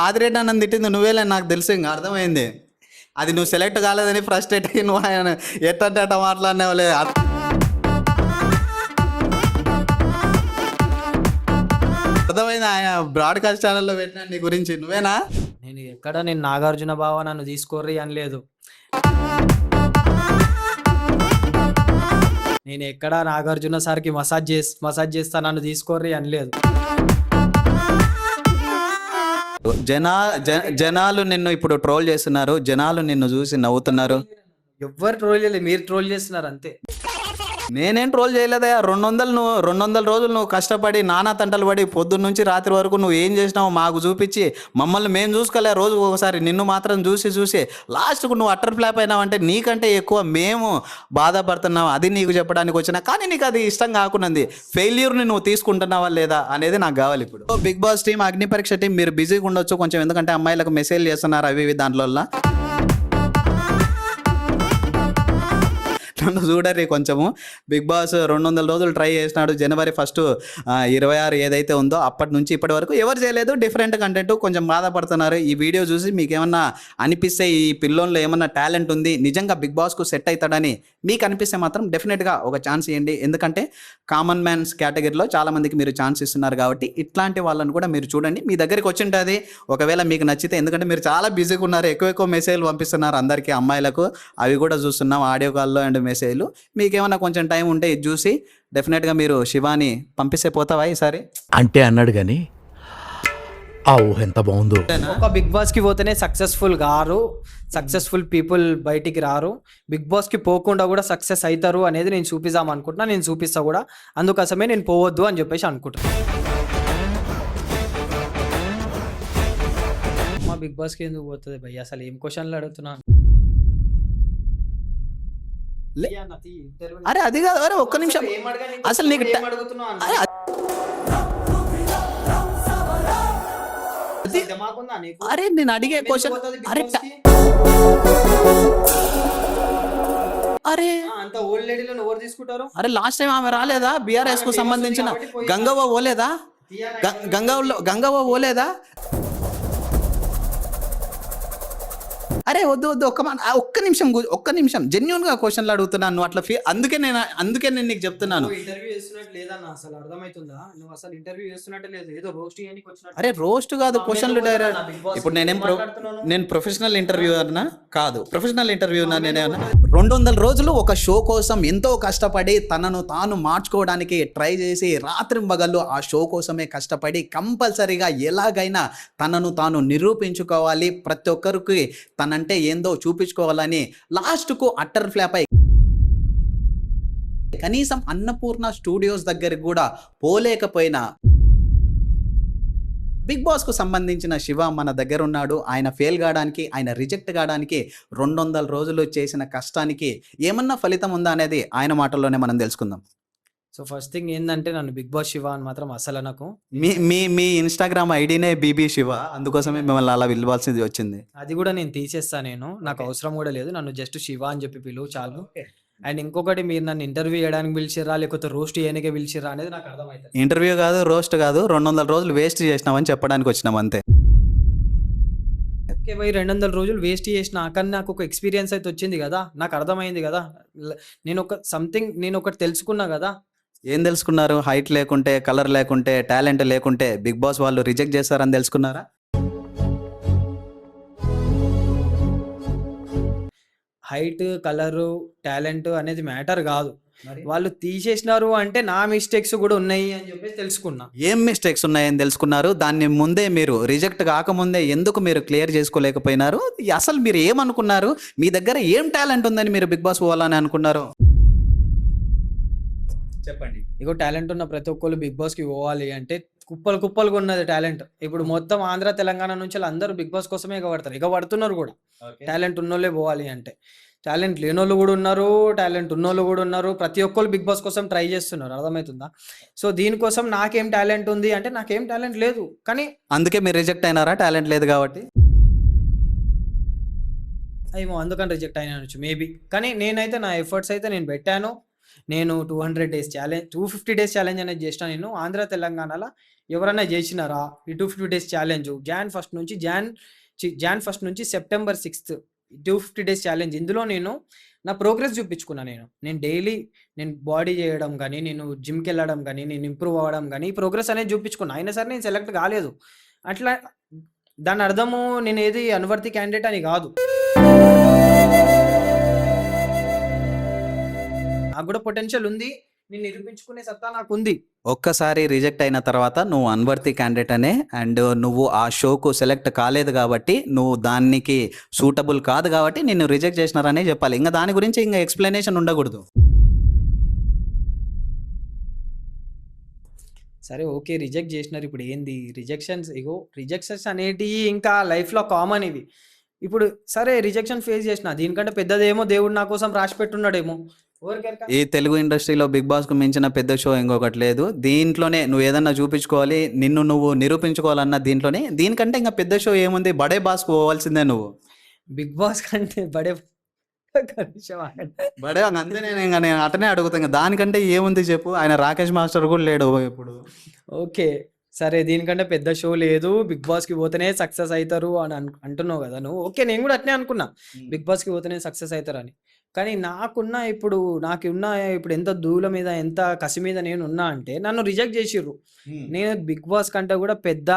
ఆదిరెడ్డి అన్నని తిట్టింది నువ్వేలే, నాకు తెలుసు, ఇంకా అర్థమైంది. అది నువ్వు సెలెక్ట్ కాలేదని ఫ్రస్ట్రేట్ అయ్యి నువ్వు ఆయన ఎట్టంటే అట్ట మాట్లాడినావులే. అర్థమైంది, ఆయన బ్రాడ్కాస్ట్ ఛానల్లో పెట్టినా నీ గురించి. నువ్వేనా? నేను నాగార్జున బావ నన్ను తీసుకోర్రి అనలేదు. నేను ఎక్కడ నాగార్జున సార్కి మసాజ్ చేస్తా నన్ను తీసుకోర్రి అనలేదు. జనాలు నిన్ను ఇప్పుడు ట్రోల్ చేస్తున్నారు, జనాలు నిన్ను చూసి నవ్వుతున్నారు. ఎవ్వరు ట్రోల్ చేయలేదు, మీరు ట్రోల్ చేస్తున్నారు అంతే. నేనేం ట్రోల్ చేయలేదా? 200 రోజులు నువ్వు కష్టపడి నానా తంటలు పడి పొద్దున్న నుంచి రాత్రి వరకు నువ్వు ఏం చేసినావు మాకు చూపించి మమ్మల్ని మేము చూసుకోలే. రోజు ఒకసారి నిన్ను మాత్రం చూసి లాస్ట్కు నువ్వు అట్టర్ ఫ్లాప్ అయినావంటే నీకంటే ఎక్కువ మేము బాధపడుతున్నావు. అది నీకు చెప్పడానికి వచ్చినా, కానీ నీకు అది ఇష్టం కాకున్నది. ఫెయిల్యూర్ని నువ్వు తీసుకుంటున్నావా లేదా అనేది నాకు కావాలి ఇప్పుడు. బిగ్ బాస్ టీం, అగ్ని పరీక్ష టీం మీరు బిజీగా ఉండొచ్చు కొంచెం, ఎందుకంటే అమ్మాయిలకు మెసేజ్ చేస్తున్నారు అవి ఇవి. దాంట్లో నన్ను చూడరి కొంచెము. బిగ్ బాస్ 200 రోజులు ట్రై చేసినాడు. జనవరి 1, 26 ఏదైతే ఉందో అప్పటి నుంచి ఇప్పటి వరకు ఎవరు చేయలేదు. డిఫరెంట్ కంటెంట్, కొంచెం బాధపడుతున్నారు. ఈ వీడియో చూసి మీకు ఏమన్నా అనిపిస్తే ఈ పిల్లోన్లో ఏమన్నా టాలెంట్ ఉంది, నిజంగా బిగ్ బాస్కు సెట్ అవుతాడని మీకు అనిపిస్తే మాత్రం డెఫినెట్గా ఒక ఛాన్స్ ఇవ్వండి. ఎందుకంటే కామన్ మ్యాన్స్ కేటగిరీలో చాలామందికి మీరు ఛాన్స్ ఇస్తున్నారు కాబట్టి ఇట్లాంటి వాళ్ళని కూడా మీరు చూడండి. మీ దగ్గరికి వచ్చి ఉంటుంది ఒకవేళ మీకు నచ్చితే. ఎందుకంటే మీరు చాలా బిజీగా ఉన్నారు, ఎక్కువ మెసేజ్లు పంపిస్తున్నారు అందరికీ అమ్మాయిలకు. అవి కూడా చూస్తున్నాం, ఆడియో కాల్లో అండ్ మెసేజ్లు. మీకేమన్నా కొంచెం టైం ఉంటే ఇది చూసి డెఫినెట్గా మీరు శివాని పంపిస్తే పోతావా ఈసారి అంటే అన్నాడు కానీ ఆ ఊహ ఎంత బాగుందో. ఒక బిగ్ బాస్కి పోతేనే సక్సెస్ఫుల్ పీపుల్ బయటికి రారు. బిగ్ బాస్కి పోకుండా కూడా సక్సెస్ అవుతారు అనేది నేను చూపిద్దాం అనుకుంటున్నా. నేను చూపిస్తా కూడా, అందుకోసమే నేను పోవద్దు అని చెప్పేసి అనుకుంటున్నాను. అమ్మ బిగ్ బాస్కి ఎందుకు పోతుంది భయ్య? అసలు ఏం క్వశ్చన్లు అడుగుతున్నాను? అరే అది కాదు, అరే ఒక్క నిమిషం. అసలు నీకు అరే నేను అడిగే క్వశ్చన్, అరే అంత ఓల్డ్ లేడీలను ఎవరు తీసుకుంటారు? అరే లాస్ట్ టైం ఆమె రాలేదా? బీఆర్ఎస్ కు సంబంధించిన గంగవ్వ పోలేదా? గంగవ్వ పోలేదా? అరే వద్దు ఒక్క నిమిషం జెన్యున్ గా క్వశ్చన్లు అడుగుతున్నాను. నువ్వు అట్లా అందుకే నేను నీకు చెప్తున్నాను. ఇంటర్వ్యూ చేస్తున్నట్టు లేదన్న, అసలు అర్థమవుతుందా? నువ్వు అసలు ఇంటర్వ్యూ చేస్తున్నట్టు లేదు, ఏదో రోస్ట్ చేయడానికి వచ్చినట్టు. అరే రోస్ట్ కాదు, క్వశ్చన్లు డైరెక్ట్. ఇప్పుడు నేను ప్రొఫెషనల్ ఇంటర్వ్యూనా కాదు, ప్రొఫెషనల్ ఇంటర్వ్యూనా నేనేమన్నా? 200 రోజులు ఒక షో కోసం ఎంతో కష్టపడి తనను తాను మార్చుకోవడానికి ట్రై చేసి రాత్రింబగళ్ళు ఆ షో కోసమే కష్టపడి కంపల్సరీగా ఎలాగైనా తనను తాను నిరూపించుకోవాలి, ప్రతి ఒక్కరికి తనంటే ఏందో చూపించుకోవాలని లాస్ట్కు అట్టర్ ఫ్లాప్ అయి కనీసం అన్నపూర్ణ స్టూడియోస్ దగ్గరికి కూడా పోలేకపోయినా బిగ్ బాస్కు సంబంధించిన శివ మన దగ్గర ఉన్నాడు. ఆయన ఫెయిల్ కావడానికి, ఆయన రిజెక్ట్ కావడానికి 200 రోజులు చేసిన కష్టానికి ఏమన్నా ఫలితం ఉందా అనేది ఆయన మాటల్లోనే మనం తెలుసుకుందాం. సో ఫస్ట్ థింగ్ ఏంటంటే నన్ను బిగ్ బాస్ శివ అని మాత్రం అసలు నాకు మీ ఇన్స్టాగ్రామ్ ఐడినే బీబీ శివ, అందుకోసమే మిమ్మల్ని అలా పిలవాల్సింది వచ్చింది. అది కూడా నేను తీసేస్తా, నాకు అవసరం కూడా లేదు. నన్ను జస్ట్ శివ అని చెప్పి పిలువు చాలు. అండ్ ఇంకొకటి, మీరు నన్ను ఇంటర్వ్యూ చేయడానికి పిలిచిరా లేకపోతే రోస్ట్ చేయడానికి పిలిచిరా అనేది నాకు అర్థమవుతుంది. ఇంటర్వ్యూ కాదు, రోస్ట్ కాదు, 200 రోజులు వేస్ట్ చేసినామని చెప్పడానికి వచ్చినాం అంతే. ఓకే భయ్, 200 రోజులు వేస్ట్ చేసిన కానీ నాకు ఒక ఎక్స్పీరియన్స్ అయితే వచ్చింది కదా, నాకు అర్థమైంది కదా. నేను ఒకటి తెలుసుకున్నా కదా. ఏం తెలుసుకున్నారు? హైట్ లేకుంటే, కలర్ లేకుంటే, టాలెంట్ లేకుంటే బిగ్ బాస్ వాళ్ళు రిజెక్ట్ చేస్తారని తెలుసుకున్నారా? హైట్, కలరు, టాలెంట్ అనేది మ్యాటర్ కాదు. వాళ్ళు తీసేసినారు అంటే నా మిస్టేక్స్ కూడా ఉన్నాయి అని చెప్పేసి తెలుసుకున్నా. ఏం మిస్టేక్స్ ఉన్నాయని తెలుసుకున్నారు? దాన్ని ముందే మీరు రిజెక్ట్ కాకముందే ఎందుకు మీరు క్లియర్ చేసుకోలేకపోయినారు? అసలు మీరు ఏమనుకున్నారు? మీ దగ్గర ఏం టాలెంట్ ఉందని మీరు బిగ్ బాస్ పోవాలని అనుకున్నారు? చెప్పండి. ఇగో టాలెంట్ ఉన్న ప్రతి ఒక్కళ్ళు బిగ్ బాస్కి పోవాలి అంటే కుప్పలుగా ఉన్నది టాలెంట్. ఇప్పుడు మొత్తం ఆంధ్ర తెలంగాణ నుంచి అందరూ బిగ్ బాస్ కోసమే ఎగబడుతున్నారు కూడా. టాలెంట్ ఉన్నోళ్ళే పోవాలి అంటే, టాలెంట్ లేనోళ్ళు కూడా ఉన్నారు, టాలెంట్ ఉన్నోళ్ళు కూడా ఉన్నారు. ప్రతి ఒక్కళ్ళు బిగ్ బాస్ కోసం ట్రై చేస్తున్నారు, అర్థమవుతుందా? సో దీనికోసం నాకేం టాలెంట్ ఉంది అంటే నాకేం టాలెంట్ లేదు. కానీ అందుకే మీరు రిజెక్ట్ అయినారా? టాలెంట్ లేదు కాబట్టి ఏమో అందుకని రిజెక్ట్ అయినా మేబీ. కానీ నేనైతే నా ఎఫర్ట్స్ అయితే నేను పెట్టాను. నేను 200 డేస్ ఛాలెంజ్ 250 డేస్ ఛాలెంజ్ అనేది చేసిన నేను ఆంధ్ర తెలంగాణలో ఎవరైనా చేసినారా ఈ 250 డేస్ ఛాలెంజ్ జాన్ ఫస్ట్ నుంచి సెప్టెంబర్ 6th 250 డేస్ ఛాలెంజ్. ఇందులో నేను నా ప్రోగ్రెస్ చూపించుకున్నా. నేను డైలీ నేను బాడీ చేయడం కానీ, నేను జిమ్కి వెళ్ళడం కానీ, నేను ఇంప్రూవ్ అవ్వడం కానీ ఈ ప్రోగ్రెస్ అనేది చూపించుకున్నా. అయినా సరే నేను సెలెక్ట్ కాలేదు. అట్లా దాని అర్థము నేను ఏది అనువర్తి క్యాండిడేట్ అని కాదు. నాకు కూడా పొటెన్షియల్ ఉంది, నేను నిరూపించుకునే సత్తా నాకు ఉంది. ఒక్కసారి రిజెక్ట్ అయిన తర్వాత నువ్వు అన్వర్తి క్యాండిడేట్ అనే, అండ్ నువ్వు ఆ షోకు సెలెక్ట్ కాలేదు కాబట్టి, నువ్వు దానికి సూటబుల్ కాదు కాబట్టి నిన్ను రిజెక్ట్ చేసినారనే చెప్పాలి. ఇంకా దాని గురించి ఇంకా ఎక్స్ప్లెనేషన్ ఉండకూడదు. సరే ఓకే, రిజెక్ట్ చేసినారు. ఇప్పుడు ఏంది రిజెక్షన్స్ అనేటివి ఇంకా లైఫ్లో కామన్ ఇవి. ఇప్పుడు సరే రిజెక్షన్ ఫేస్ చేసిన, దీనికంటే పెద్దదేమో దేవుడు నా కోసం రాసి పెట్టున్నాడేమో. ఈ తెలుగు ఇండస్ట్రీలో బిగ్ బాస్ కు మించిన పెద్ద షో ఇంకొకటి లేదు. దీంట్లోనే నువ్వు ఏదన్నా చూపించుకోవాలి, నిన్ను నువ్వు నిరూపించుకోవాలన్న దీంట్లోనే, దీనికంటే ఇంకా పెద్ద షో ఏముంది? బడే బాస్కు పోవాల్సిందే నువ్వు. బిగ్ బాస్ కంటే బడే బడే అంతే. నేను అటనే అడుగుతాను, దానికంటే ఏముంది చెప్పు? ఆయన రాకేష్ మాస్టర్ కూడా లేడు ఇప్పుడు. ఓకే సరే, దీనికంటే పెద్ద షో లేదు, బిగ్ బాస్కి పోతేనే సక్సెస్ అవుతారు అని అంటున్నావు కదా నువ్వు. ఓకే, నేను కూడా అట్నే అనుకున్నా, బిగ్ బాస్కి పోతేనే సక్సెస్ అవుతారు అని. కానీ నాకున్న ఇప్పుడు ఎంత దూల మీద, ఎంత కసి మీద నేను ఉన్నా అంటే నన్ను రిజెక్ట్ చేసిర్రు. నేను బిగ్ బాస్ కంటే కూడా పెద్ద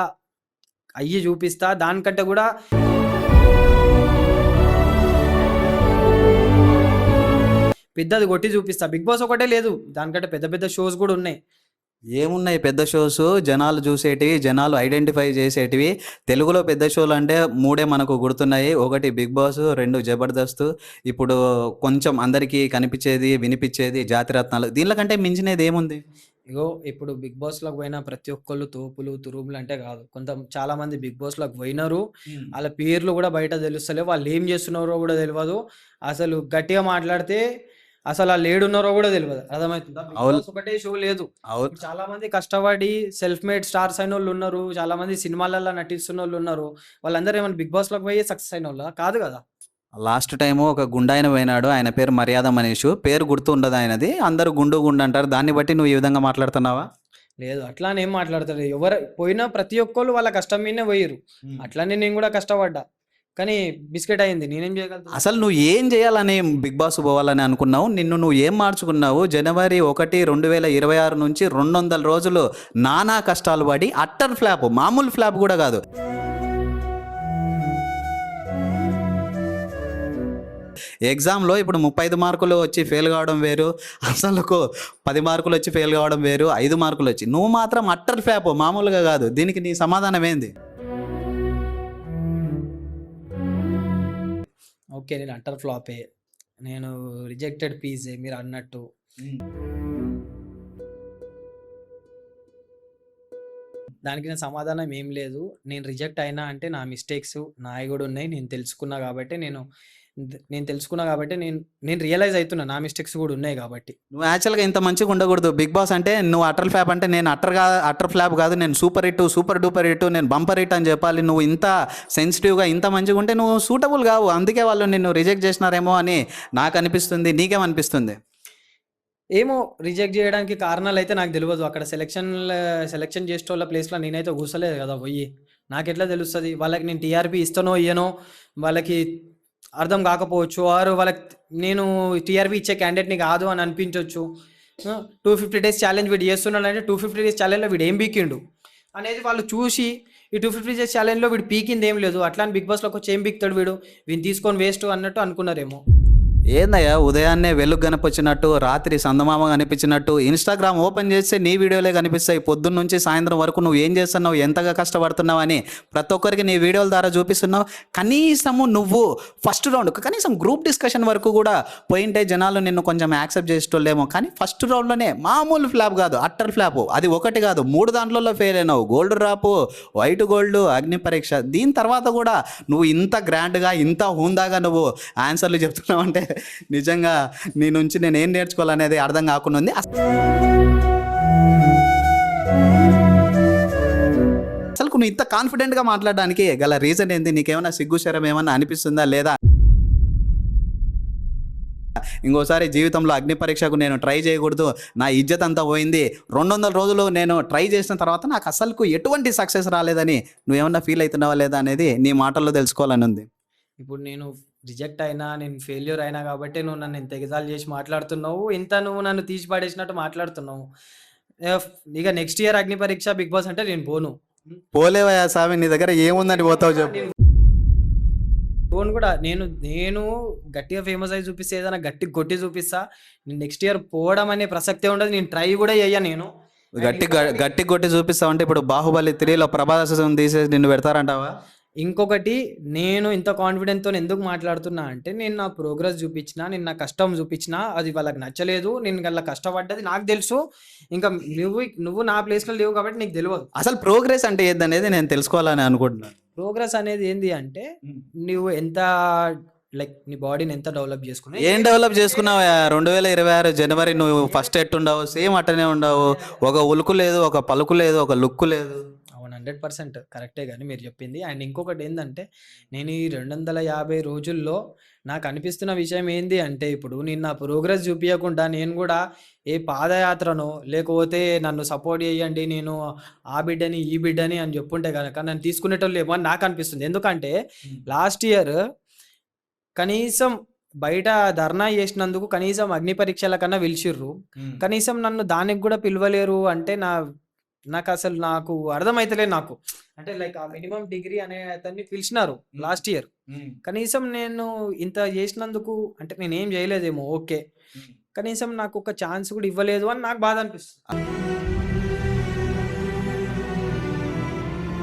అయ్యి చూపిస్తా, దానికంటే కూడా పెద్దది కొట్టి చూపిస్తా. బిగ్ బాస్ ఒకటే లేదు, దానికంటే పెద్ద పెద్ద షోస్ కూడా ఉన్నాయి. ఏమున్నాయి పెద్ద షోస్? జనాలు చూసేటివి, జనాలు ఐడెంటిఫై చేసేటివి. తెలుగులో పెద్ద షోలు అంటే 3 మనకు గుర్తున్నాయి. 1 బిగ్ బాస్, 2 జబర్దస్త్, ఇప్పుడు కొంచెం అందరికీ కనిపించేది, వినిపించేది జాతిరత్నాలు. దీనికంటే మించినది ఏముంది? ఇప్పుడు బిగ్ బాస్లోకి పోయిన ప్రతి ఒక్కళ్ళు తోపులు తురుములు అంటే కాదు. చాలా మంది బిగ్ బాస్లోకి పోయినారు, వాళ్ళ పేర్లు కూడా బయట తెలుస్తలేవు, వాళ్ళు ఏం చేస్తున్నారో కూడా తెలియదు. అసలు గట్టిగా మాట్లాడితే అసలు వాళ్ళు ఏడున్నారో కూడా తెలియదు. అర్థమవుతుందా? ఒకటే షో లేదు. చాలా మంది కష్టపడి సెల్ఫ్ మేడ్ స్టార్స్ అయిన వాళ్ళు ఉన్నారు, చాలా మంది సినిమాలలో నటిస్తున్న వాళ్ళు ఉన్నారు. వాళ్ళందరూ ఏమైనా బిగ్ బాస్ లోకి పోయి సక్సెస్ అయిన వాళ్ళ కాదు కదా. లాస్ట్ టైము ఒక గుండాయన పోయినాడు, ఆయన పేరు మర్యాద మనీషు. పేరు గుర్తు ఉండదు ఆయనది, అందరూ గుండు అంటారు. దాన్ని బట్టి నువ్వు ఈ విధంగా మాట్లాడుతున్నావా? లేదు, అట్లానే ఏం మాట్లాడతారు. ఎవరు పోయినా ప్రతి ఒక్కళ్ళు వాళ్ళ కష్టం మీదనే పోయిరు. అట్లానే నేను కూడా కష్టపడ్డా, కానీ బిస్కెట్ అయింది. నేనేం చేయగలుగుతా? అసలు నువ్వు ఏం చేయాలని బిగ్ బాస్ పోవాలని అనుకున్నావు? నువ్వు ఏం మార్చుకున్నావు? జనవరి 1, 2026 నుంచి 200 రోజులు నానా కష్టాలు పడి అట్టర్ ఫ్లాప్, మామూలు ఫ్లాప్ కూడా కాదు. ఎగ్జామ్లో ఇప్పుడు 35 మార్కులు వచ్చి ఫెయిల్ కావడం వేరు, అసలు 10 మార్కులు వచ్చి ఫెయిల్ కావడం వేరు, 5 మార్కులు వచ్చి. నువ్వు మాత్రం అట్టర్ ఫ్లాప్, మామూలుగా కాదు. దీనికి నీ సమాధానం ఏంది? ఓకే, నేను అట్టర్ ఫ్లాపే, నేను రిజెక్టెడ్ పీసే మీరు అన్నట్టు. దానికి నా సమాధానం ఏం లేదు. నేను రిజెక్ట్ అయినా అంటే నా మిస్టేక్స్ నావి కూడా ఉన్నాయి. నేను తెలుసుకున్నా కాబట్టి నేను రియలైజ్ అవుతున్నా నా మిస్టేక్స్ కూడా ఉన్నాయి కాబట్టి. నువ్వు యాక్చువల్గా ఇంత మంచిగా ఉండకూడదు. బిగ్ బాస్ అంటే నువ్వు అటర్ ఫ్లాప్ అంటే, నేను అటర్ ఫ్లాప్ కాదు, నేను super hit, super duper hit, నేను బంపర్ హిట్ అని చెప్పాలి. నువ్వు ఇంత సెన్సిటివ్గా, ఇంత మంచిగా ఉంటే నువ్వు సూటబుల్ కావు. అందుకే వాళ్ళు నిన్ను రిజెక్ట్ చేసినారేమో అని నాకు అనిపిస్తుంది. నీకేమనిపిస్తుంది? ఏమో, రిజెక్ట్ చేయడానికి కారణాలు అయితే నాకు తెలియదు. అక్కడ సెలెక్షన్ చేసే వాళ్ళ ప్లేస్లో నేనైతే కూర్చోలేదు కదా పోయి. నాకు ఎట్లా తెలుస్తుంది? వాళ్ళకి నేను టీఆర్పీ ఇస్తానో ఇయ్యనో వాళ్ళకి అర్థం కాకపోవచ్చు, ఆరు వాళ్ళకి నేను టీఆర్పీ ఇచ్చే క్యాండిడేట్ని కాదు అని అనిపించవచ్చు. 250 డేస్ ఛాలెంజ్ వీడు చేస్తున్నాడు అంటే 250 డేస్ ఛాలెంజ్లో వీడు ఏం పీకిండు అనేది వాళ్ళు చూసి, ఈ 250 డేస్ ఛాలెంజ్లో వీడు పీకింది ఏం లేదు, అట్లా అని బిగ్ బాస్లోకి వచ్చి ఏం పీకుతాడు వీడిని తీసుకొని వేస్ట్ అన్నట్టు అనుకున్నారేమో. ఏందయ్యా, ఉదయాన్నే వెలుగు కనిపించినట్టు, రాత్రి సందమామ కనిపించినట్టు, ఇన్స్టాగ్రామ్ ఓపెన్ చేస్తే నీ వీడియోలే కనిపిస్తాయి. పొద్దున్న నుంచి సాయంత్రం వరకు నువ్వు ఏం చేస్తున్నావు, ఎంతగా కష్టపడుతున్నావు అని ప్రతి ఒక్కరికి నీ వీడియోల ద్వారా చూపిస్తున్నావు. కనీసము నువ్వు ఫస్ట్ రౌండ్, కనీసం గ్రూప్ డిస్కషన్ వరకు కూడా పోయింటే జనాలు నిన్ను కొంచెం యాక్సెప్ట్ చేసేటోళ్ళేమో. కానీ ఫస్ట్ రౌండ్లోనే మామూలు ఫ్లాప్ కాదు, అట్టర్ ఫ్లాప్. అది 1 కాదు, 3 దాంట్లో ఫెయిల్ అయినావు. గోల్డ్ డ్రాప్, వైట్ గోల్డ్, అగ్ని పరీక్ష. దీని తర్వాత కూడా నువ్వు ఇంత గ్రాండ్గా, ఇంత హుందాగా నువ్వు ఆన్సర్లు చెప్తున్నావు అంటే నిజంగా నీ నుంచి నేను ఏం నేర్చుకోవాలనేది అర్థం కాకుండా ఉంది. అసలు నువ్వు ఇంత కాన్ఫిడెంట్గా మాట్లాడడానికి గల రీజన్ ఏంది? నీకేమైనా సిగ్గు శరం ఏమన్నా అనిపిస్తుందా? లేదా ఇంకోసారి జీవితంలో అగ్ని పరీక్షకు నేను ట్రై చేయకూడదు, నా ఇజ్జత్ అంతా పోయింది, 200 రోజులు నేను ట్రై చేసిన తర్వాత నాకు అసలుకు ఎటువంటి సక్సెస్ రాలేదని నువ్వేమన్నా ఫీల్ అవుతున్నావా లేదా అనేది నీ మాటల్లో తెలుసుకోవాలని ఉంది. ఇప్పుడు నేను రిజెక్ట్ అయినా, నేను ఫెయిల్యూర్ అయినా కాబట్టి నువ్వు నన్ను ఇంత ఎగతాళి చేసి మాట్లాడుతున్నావు. ఇంత నువ్వు నన్ను తీసి పడేసినట్టు మాట్లాడుతున్నావు. ఇక నెక్స్ట్ ఇయర్ అగ్ని పరీక్ష బిగ్ బాస్ అంటే నేను పోను. పోలేవయ్యా స్వామి, నీ దగ్గర ఏముందని పోతావు చెప్పు. పోను కూడా. నేను గట్టిగా ఫేమస్ అయ్యి చూపిస్తే, ఏదైనా గట్టి కొట్టి చూపిస్తా. నేను నెక్స్ట్ ఇయర్ పోవడం అనే ప్రసక్తే ఉండదు. నేను ట్రై కూడా చెయ్య. నేను గట్టి కొట్టి చూపిస్తావు అంటే ఇప్పుడు బాహుబలి 3లో ప్రభాసం తీసేసి నిన్ను పెడతారంటావా? ఇంకొకటి, నేను ఇంత కాన్ఫిడెంట్తో ఎందుకు మాట్లాడుతున్నా అంటే, నేను నా ప్రోగ్రెస్ చూపించిన, నేను నా కష్టం చూపించిన, అది వాళ్ళకి నచ్చలేదు. నేను అలా కష్టపడ్డది నాకు తెలుసు. ఇంకా నువ్వు నా ప్లేస్లో లేవు కాబట్టి నీకు తెలియదు. అసలు ప్రోగ్రెస్ అంటే ఏందనేది నేను తెలుసుకోవాలని అనుకుంటున్నాను. ప్రోగ్రెస్ అనేది ఏంది అంటే, నువ్వు ఎంత లైక్ నీ బాడీని ఎంత డెవలప్ చేసుకున్నావు. ఏం డెవలప్ చేసుకున్నావు? 2026 జనవరి నువ్వు ఫస్ట్ ఎట్టుండవు, సేమ్ అట్టనే ఉండవు. ఒక ఉలుకు లేదు, ఒక పలుకు లేదు, ఒక లుక్కు లేదు. 100% కరెక్టే కానీ మీరు చెప్పింది. అండ్ ఇంకొకటి ఏంటంటే, నేను ఈ 250 రోజుల్లో నాకు అనిపిస్తున్న విషయం ఏంది అంటే, ఇప్పుడు నేను నా ప్రోగ్రెస్ చూపించకుండా నేను కూడా ఏ పాదయాత్రనో లేకపోతే నన్ను సపోర్ట్ చేయండి, నేను ఆ బిడ్డని ఈ బిడ్డని అని చెప్పుంటే కనుక నన్ను తీసుకునేటోళ్ళు ఏమో అని నాకు అనిపిస్తుంది. ఎందుకంటే లాస్ట్ ఇయర్ కనీసం బయట ధర్నా చేసినందుకు కనీసం అగ్ని పరీక్షల కన్నా పిలిచిర్రు. కనీసం నన్ను దానికి కూడా పిలవలేరు అంటే నాకు అర్థమైతలేదు. నాకు అంటే లైక్ ఆ మినిమం డిగ్రీ అనే అతన్ని పిలిచినారు లాస్ట్ ఇయర్. కనీసం నేను ఇంత చేసినందుకు అంటే నేనేం చేయలేదేమో ఓకే, కనీసం నాకు ఒక ఛాన్స్ కూడా ఇవ్వలేదు అని నాకు బాధ అనిపిస్తుంది.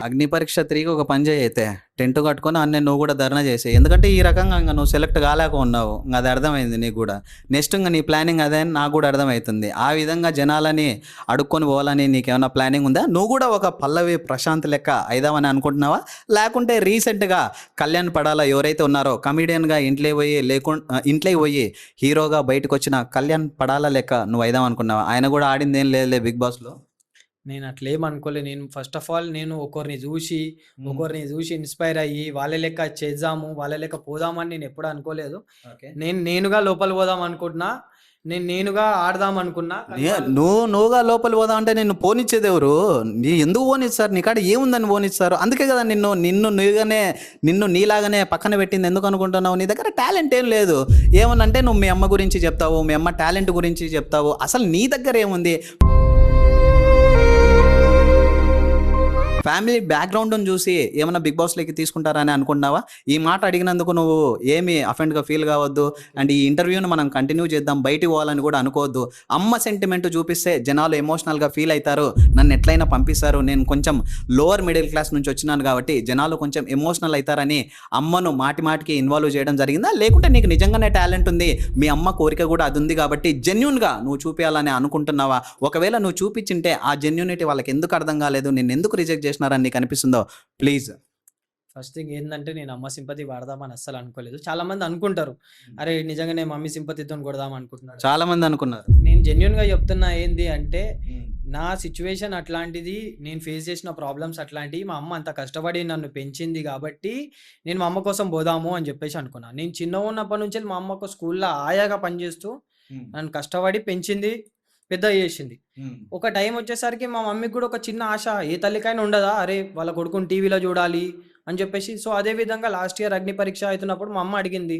అగ్ని పరీక్ష 3కి ఒక పని చేయి, అయితే టెంట్ కట్టుకొని అన్నీ నువ్వు కూడా ధర్నా చేసే. ఎందుకంటే ఈ రకంగా ఇంకా నువ్వు సెలెక్ట్ కాలేక ఉన్నావు, ఇంకా అది అర్థమైంది నీకు కూడా. నెక్స్ట్ ఇంకా నీ ప్లానింగ్ అదే అని నాకు కూడా అర్థమవుతుంది. ఆ విధంగా జనాలని అడుక్కొని పోవాలని నీకేమైనా ప్లానింగ్ ఉందా? నువ్వు కూడా ఒక పల్లవి ప్రశాంత్ లెక్క అయిదామని అనుకుంటున్నావా? లేకుంటే రీసెంట్గా కళ్యాణ్ పడాల ఎవరైతే ఉన్నారో కమిడియన్గా ఇంట్లోకి పోయి హీరోగా బయటకు వచ్చిన కళ్యాణ్ పడాల లెక్క నువ్వు అయిదాం అనుకున్నావా? ఆయన కూడా ఆడింది ఏం లేదులే బిగ్ బాస్లో. నేను అట్లేం అనుకోలే. నేను ఫస్ట్ ఆఫ్ ఆల్ నేను ఒకరిని చూసి ఇన్స్పైర్ అయ్యి వాళ్ళ లెక్క చేద్దాము, వాళ్ళ లెక్క పోదామని నేను ఎప్పుడు అనుకోలేదు. నేనుగా లోపల పోదాం అనుకుంటున్నా, నేనుగా ఆడదాం అనుకున్నా. నువ్వుగా లోపల పోదాం అంటే నిన్ను పోనిచ్చేది ఎవరు? ఎందుకు పోనిస్తారు? నీకాడ ఏముందని పోనిస్తారు? అందుకే కదా నిన్ను నీలాగానే పక్కన పెట్టింది. ఎందుకు అనుకుంటున్నావు? నీ దగ్గర టాలెంట్ ఏం లేదు. ఏమనంటే నువ్వు మీ అమ్మ గురించి చెప్తావు, మీ అమ్మ టాలెంట్ గురించి చెప్తావు. అసలు నీ దగ్గర ఏముంది? ఫ్యామిలీ బ్యాక్గ్రౌండ్ని చూసి ఏమన్నా బిగ్ బాస్లోకి తీసుకుంటారని అనుకుంటున్నావా? ఈ మాట అడిగినందుకు నువ్వు ఏమి అఫెండ్గా ఫీల్ కావద్దు. అండ్ ఈ ఇంటర్వ్యూని మనం కంటిన్యూ చేద్దాం, బయటికి పోవాలని కూడా అనుకోవద్దు. అమ్మ సెంటిమెంట్ చూపిస్తే జనాలు ఎమోషనల్గా ఫీల్ అవుతారు, నన్ను ఎట్లయినా పంపిస్తారు. నేను కొంచెం లోవర్ మిడిల్ క్లాస్ నుంచి వచ్చినాను కాబట్టి జనాలు కొంచెం ఎమోషనల్ అవుతారని అమ్మను మాటికి ఇన్వాల్వ్ చేయడం జరిగిందా? లేకుంటే నీకు నిజంగానే టాలెంట్ ఉంది, మీ అమ్మ కోరిక కూడా అది ఉంది కాబట్టి జెన్యూన్గా నువ్వు చూపించాలని అనుకుంటున్నావా? ఒకవేళ నువ్వు చూపించింటే ఆ జెన్యూనిటీ వాళ్ళకి ఎందుకు అర్థం కాలేదు, నేను ఎందుకు రిజెక్ట్ చేసినారని నీకు అనిపిస్తుందో ప్లీజ్. ఫస్ట్ థింగ్ ఏంటంటే, నేను అమ్మ సింపతి వాడదామని అస్సలు అనుకోలేదు. చాలా మంది అనుకుంటారు, అరే నిజంగానే మమ్మీ సింపతితో కొడదాం అనుకుంటున్నారు. చాలా మంది అనుకున్నారు. నేను జెన్యున్ గా చెప్తున్నా ఏంది అంటే, నా సిచ్యువేషన్ అట్లాంటిది, నేను ఫేస్ చేసిన ప్రాబ్లమ్స్ అట్లాంటివి. మా అమ్మ అంత కష్టపడి నన్ను పెంచింది కాబట్టి నేను మా అమ్మ కోసం పోదాము అని చెప్పేసి అనుకున్నా. నేను చిన్న ఉన్నప్పటి నుంచి మా అమ్మ ఒక స్కూల్లో ఆయాగా పనిచేస్తూ నన్ను కష్టపడి పెంచింది, పెద్ద చేసింది. ఒక టైం వచ్చేసరికి మా మమ్మీకి కూడా ఒక చిన్న ఆశ, ఏ తల్లికైనా ఉండదా, అరే వాళ్ళ కొడుకుని టీవీలో చూడాలి అని చెప్పేసి. సో అదే విధంగా లాస్ట్ ఇయర్ అగ్ని పరీక్ష అవుతున్నప్పుడు మా అమ్మ అడిగింది,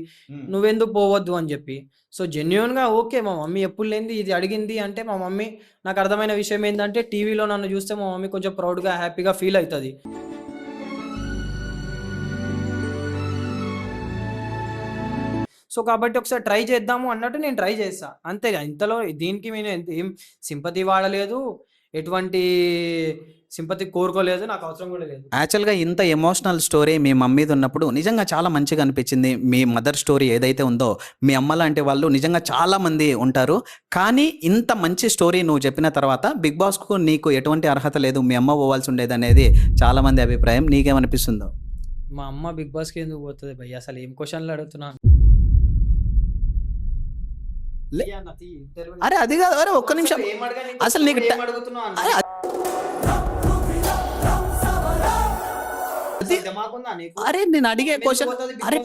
నువ్వెందుకు పోవద్దు అని చెప్పి. సో జెన్యున్గా ఓకే, మా మమ్మీ ఎప్పుడు లేనిది ఇది అడిగింది అంటే, మా మమ్మీ నాకు అర్థమైన విషయం ఏంటంటే, టీవీలో నన్ను చూస్తే మా మమ్మీ కొంచెం ప్రౌడ్గా హ్యాపీగా ఫీల్ అవుతుంది. సో కాబట్టి ఒకసారి ట్రై చేద్దాము అన్నట్టు నేను ట్రై చేస్తా అంతే. ఇంతలో దీనికి నేను ఏం సింపతి వాడలేదు, ఎటువంటి సింపతి కోరుకోలేదు, నాకు అవసరం కూడా లేదు. యాక్చువల్గా ఇంత ఎమోషనల్ స్టోరీ మీ మమ్మీది ఉన్నప్పుడు నిజంగా చాలా మంచిగా అనిపించింది. మీ మదర్ స్టోరీ ఏదైతే ఉందో, మీ అమ్మ లాంటి వాళ్ళు నిజంగా చాలామంది ఉంటారు. కానీ ఇంత మంచి స్టోరీ నువ్వు చెప్పిన తర్వాత బిగ్ బాస్కు నీకు ఎటువంటి అర్హత లేదు, మీ అమ్మ పోవాల్సి ఉండేది అనేది చాలామంది అభిప్రాయం. నీకేమనిపిస్తుందో? మా అమ్మ బిగ్ బాస్కి ఎందుకు పోతుంది భయ్య? అసలు ఏం క్వశ్చన్లు అడుగుతున్నాను? అరే అది కాదు, అరే ఒక్క నిమిషం, అసలు నీకు అరే నేను అడిగే క్వశ్చన్, అరే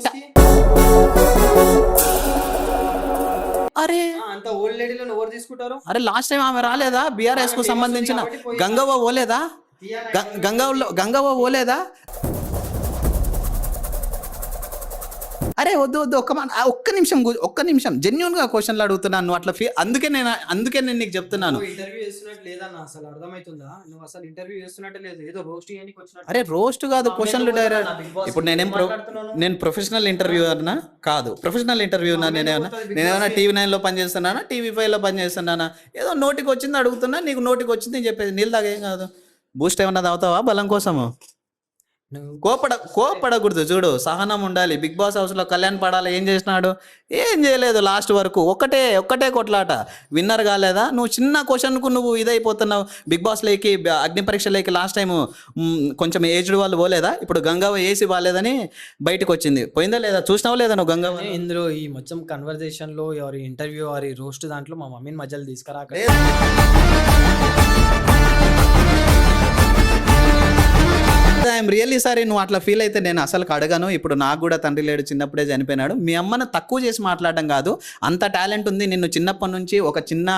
అరే అంత ఓల్డ్ లేడీలను ఎవరు తీసుకుంటారు? అరే లాస్ట్ టైం ఆమె రాలేదా బీఆర్ఎస్ కు ఆమె famous ఉంది సంబంధించిన కాబట్టి పోయింది. గంగవ్వ ఓలేదా గంగవ్వ ఓలేదా? అరే వద్దు వద్దు ఒక్క నిమిషం జెన్యున్ గా క్వశ్చన్లు అడుగుతున్నాను నువ్వు అట్లా అందుకే నేను నీకు చెప్తున్నాను. ఇంటర్వ్యూ చేస్తున్నట్టు లేదన్న, అసలు అర్థమవుతుందా? నువ్వు అసలు ఇంటర్వ్యూ చేస్తున్నట్టే లేదు, ఏదో రోస్ట్ చేయడానికి వచ్చినట్టు. అరే రోస్ట్ కాదు క్వశ్చన్లు డైరెక్ట్. ఇప్పుడు మాట్లాడుతున్నాను. నేను ప్రొఫెషనల్ ఇంటర్వ్యూనా కాదు, ప్రొఫెషనల్ ఇంటర్వ్యూనా నేనేమైనా టీవీ9 లో పనిచేస్తున్నానా, టీవీ5 లో పనిచేస్తున్నానా? ఏదో నోటికి వచ్చింది అడుగుతున్నా, నీకు నోటికి వచ్చింది నేను చెప్పేది. నీళ్ళు దాకా ఏం కాదు. బూస్ట్ ఏమన్నా తాగుతావా బలం కోసము? కోపడకూడదు, చూడు సహనం ఉండాలి. బిగ్ బాస్ హౌస్ లో కళ్యాణ్ పడాలి ఏం చేసినాడు? ఏం చేయలేదు లాస్ట్ వరకు. ఒక్కటే కొట్లాట, విన్నర్ కాలేదా? నువ్వు చిన్న క్వశ్చన్కు నువ్వు ఇదైపోతున్నావు. బిగ్ బాస్ లేకి అగ్ని పరీక్షలోకి లాస్ట్ టైం కొంచెం ఏజ్డ్ వాళ్ళు పోలేదా? ఇప్పుడు గంగవ్వ ఏసీ బాగాలేదని బయటకు వచ్చింది, పోయిందా లేదా? చూసినావా లేదా నువ్వు గంగవ్వ? ఇందులో ఈ మొత్తం కన్వర్జేషన్ లో ఎవరి ఇంటర్వ్యూ వారి రోస్ట్ దాంట్లో మా మమ్మీని మధ్యలో తీసుకురాక. I'm really sorry. నువ్వు అట్లా ఫీల్ అయితే నేను అసలు అడగను. ఇప్పుడు నాకు కూడా తండ్రి లేడు, చిన్నప్పుడే చనిపోయినాడు. మీ అమ్మను తక్కువ చేసి మాట్లాడడం కాదు, అంత టాలెంట్ ఉంది. నిన్ను చిన్నప్పటి నుంచి ఒక చిన్న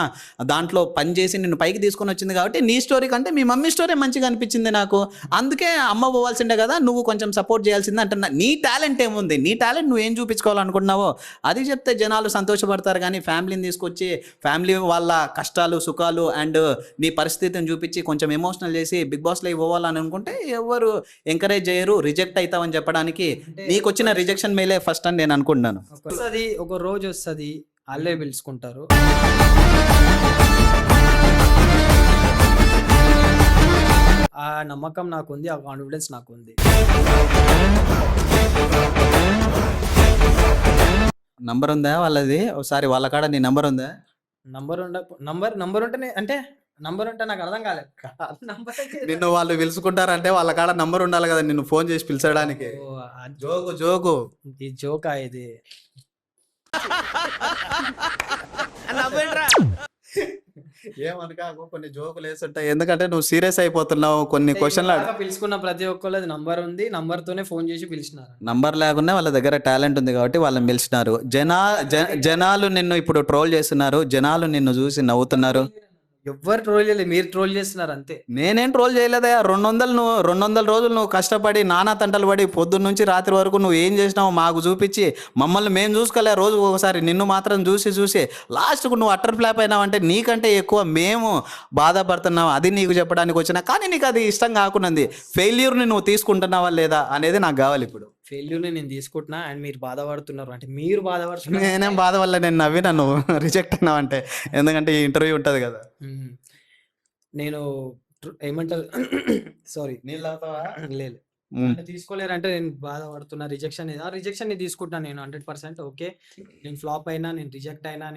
దాంట్లో పని చేసి నిన్ను పైకి తీసుకొని వచ్చింది కాబట్టి నీ స్టోరీ కంటే మీ మమ్మీ స్టోరీ మంచిగా అనిపించింది నాకు. అందుకే అమ్మ పోవాల్సిందే కదా, నువ్వు కొంచెం సపోర్ట్ చేయాల్సిందే అంటున్నా. నీ టాలెంట్ ఏముంది? నీ టాలెంట్ నువ్వు ఏం చూపించుకోవాలనుకుంటున్నావో అది చెప్తే జనాలు సంతోషపడతారు. కానీ ఫ్యామిలీని తీసుకొచ్చి ఫ్యామిలీ వాళ్ళ కష్టాలు సుఖాలు అండ్ నీ పరిస్థితిని చూపించి కొంచెం ఎమోషనల్ చేసి బిగ్ బాస్లో పోవాలని అనుకుంటే ఎవరు ఎంకరేజ్ చేయరు. రిజెక్ట్ అవుతావని చెప్పడానికి నీకు వచ్చిన రిజెక్షన్ మేలే ఫస్ట్ అని నేను అనుకుంటున్నాను. ఒక రోజు వస్తుంది, వాళ్ళే పిలుచుకుంటారు. ఆ నమ్మకం నాకుంది, ఆ కాన్ఫిడెన్స్ నాకుంది. నంబర్ ఉందా వాళ్ళది? ఒకసారి వాళ్ళ కాడ నీ నంబర్ ఉందా? నంబర్ ఉంటేనే అంటే నంబర్ ఉంటే నాకు అర్థం కాలేదు. నిన్ను వాళ్ళు పిలుచుకుంటారంటే వాళ్ళ కాడ నంబర్ ఉండాలి కదా నిన్ను ఫోన్ చేసి పిలిచడానికి. జోకు ఈ జోకా ఇది? ఏమనకా కొన్ని జోకులు వేస్తుంటాయి, ఎందుకంటే నువ్వు సీరియస్ అయిపోతున్నావు. కొన్ని క్వశ్చన్లు పిలుచుకున్న ప్రతి ఒక్కళ్ళది నంబర్ ఉంది, నంబర్ తోనే ఫోన్ చేసి పిలిచినారు. నంబర్ లేకుండా వాళ్ళ దగ్గర టాలెంట్ ఉంది కాబట్టి వాళ్ళని పిలిచినారు. జనాలు నిన్ను ఇప్పుడు ట్రోల్ చేస్తున్నారు, జనాలు నిన్ను చూసి నవ్వుతున్నారు. ఎవ్వరు ట్రోల్ చేయలేదు, మీరు ట్రోల్ చేస్తున్నారు అంతే. నేనేం ట్రోల్ చేయలేదా? 200 రోజులు నువ్వు కష్టపడి నానా తంటలు పడి పొద్దున్న నుంచి రాత్రి వరకు నువ్వు ఏం చేసినావు మాకు చూపించి మమ్మల్ని మేము చూసుకోలే. రోజు ఒకసారి నిన్ను మాత్రం చూసి లాస్ట్కు నువ్వు అట్టర్ ఫ్లాప్ అయినావు అంటే నీకంటే ఎక్కువ మేము బాధపడుతున్నావు. అది నీకు చెప్పడానికి వచ్చినా, కానీ నీకు అది ఇష్టం కాకున్నది. ఫెయిల్యూర్ని నువ్వు తీసుకుంటున్నావా లేదా అనేది నాకు కావాలి. ఇప్పుడు ఫెయిల్యూర్ని నేను తీసుకుంటున్నా అండ్ మీరు బాధపడుతున్నారు అంటే మీరు బాధపడుతున్నారు. నేనేం బాధ వల్ల నేను నవ్వినా నువ్వు రిజెక్ట్ అయినావు అంటే, ఎందుకంటే ఈ ఇంటర్వ్యూ ఉంటుంది కదా. నేను ఏమంటారు సారీ లేదు తీసుకోలేరంటే నేను బాధపడుతున్నా. రిజెక్షన్ ని తీసుకుంటున్నా నేను 100%. ఓకే, నేను ఫ్లాప్ అయినా, నేను రిజెక్ట్ అయినా,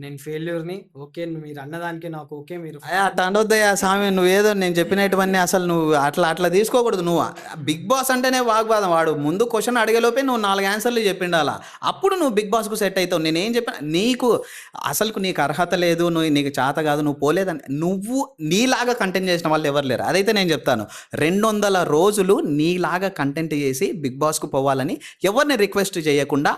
నేను ఫెయిల్యూర్ని ఓకే, మీరు అన్నదానికి నాకు ఓకే. మీరు అట్లా అనొద్దయ్యా స్వామి, నువ్వేదో నేను చెప్పినటువన్నీ అసలు నువ్వు అట్లా తీసుకోకూడదు. నువ్వు బిగ్ బాస్ అంటేనే వాగ్వాదం. వాడు ముందు క్వశ్చన్ అడిగేలోపే నువ్వు 4 ఆన్సర్లు చెప్పిండాలా, అప్పుడు నువ్వు బిగ్ బాస్కు సెట్ అవుతావు. నేనేం చెప్పిన నీకు నీకు అర్హత లేదు, నీకు చేత కాదు, నువ్వు పోలేదని నువ్వు నీలాగా కంటెంట్ చేసిన వాళ్ళు ఎవరు లేరు. అదైతే నేను చెప్తాను. 200 రోజులు నీలాగా కంటెంట్ చేసి బిగ్ బాస్కు పోవాలని ఎవరిని రిక్వెస్ట్ చేయకుండా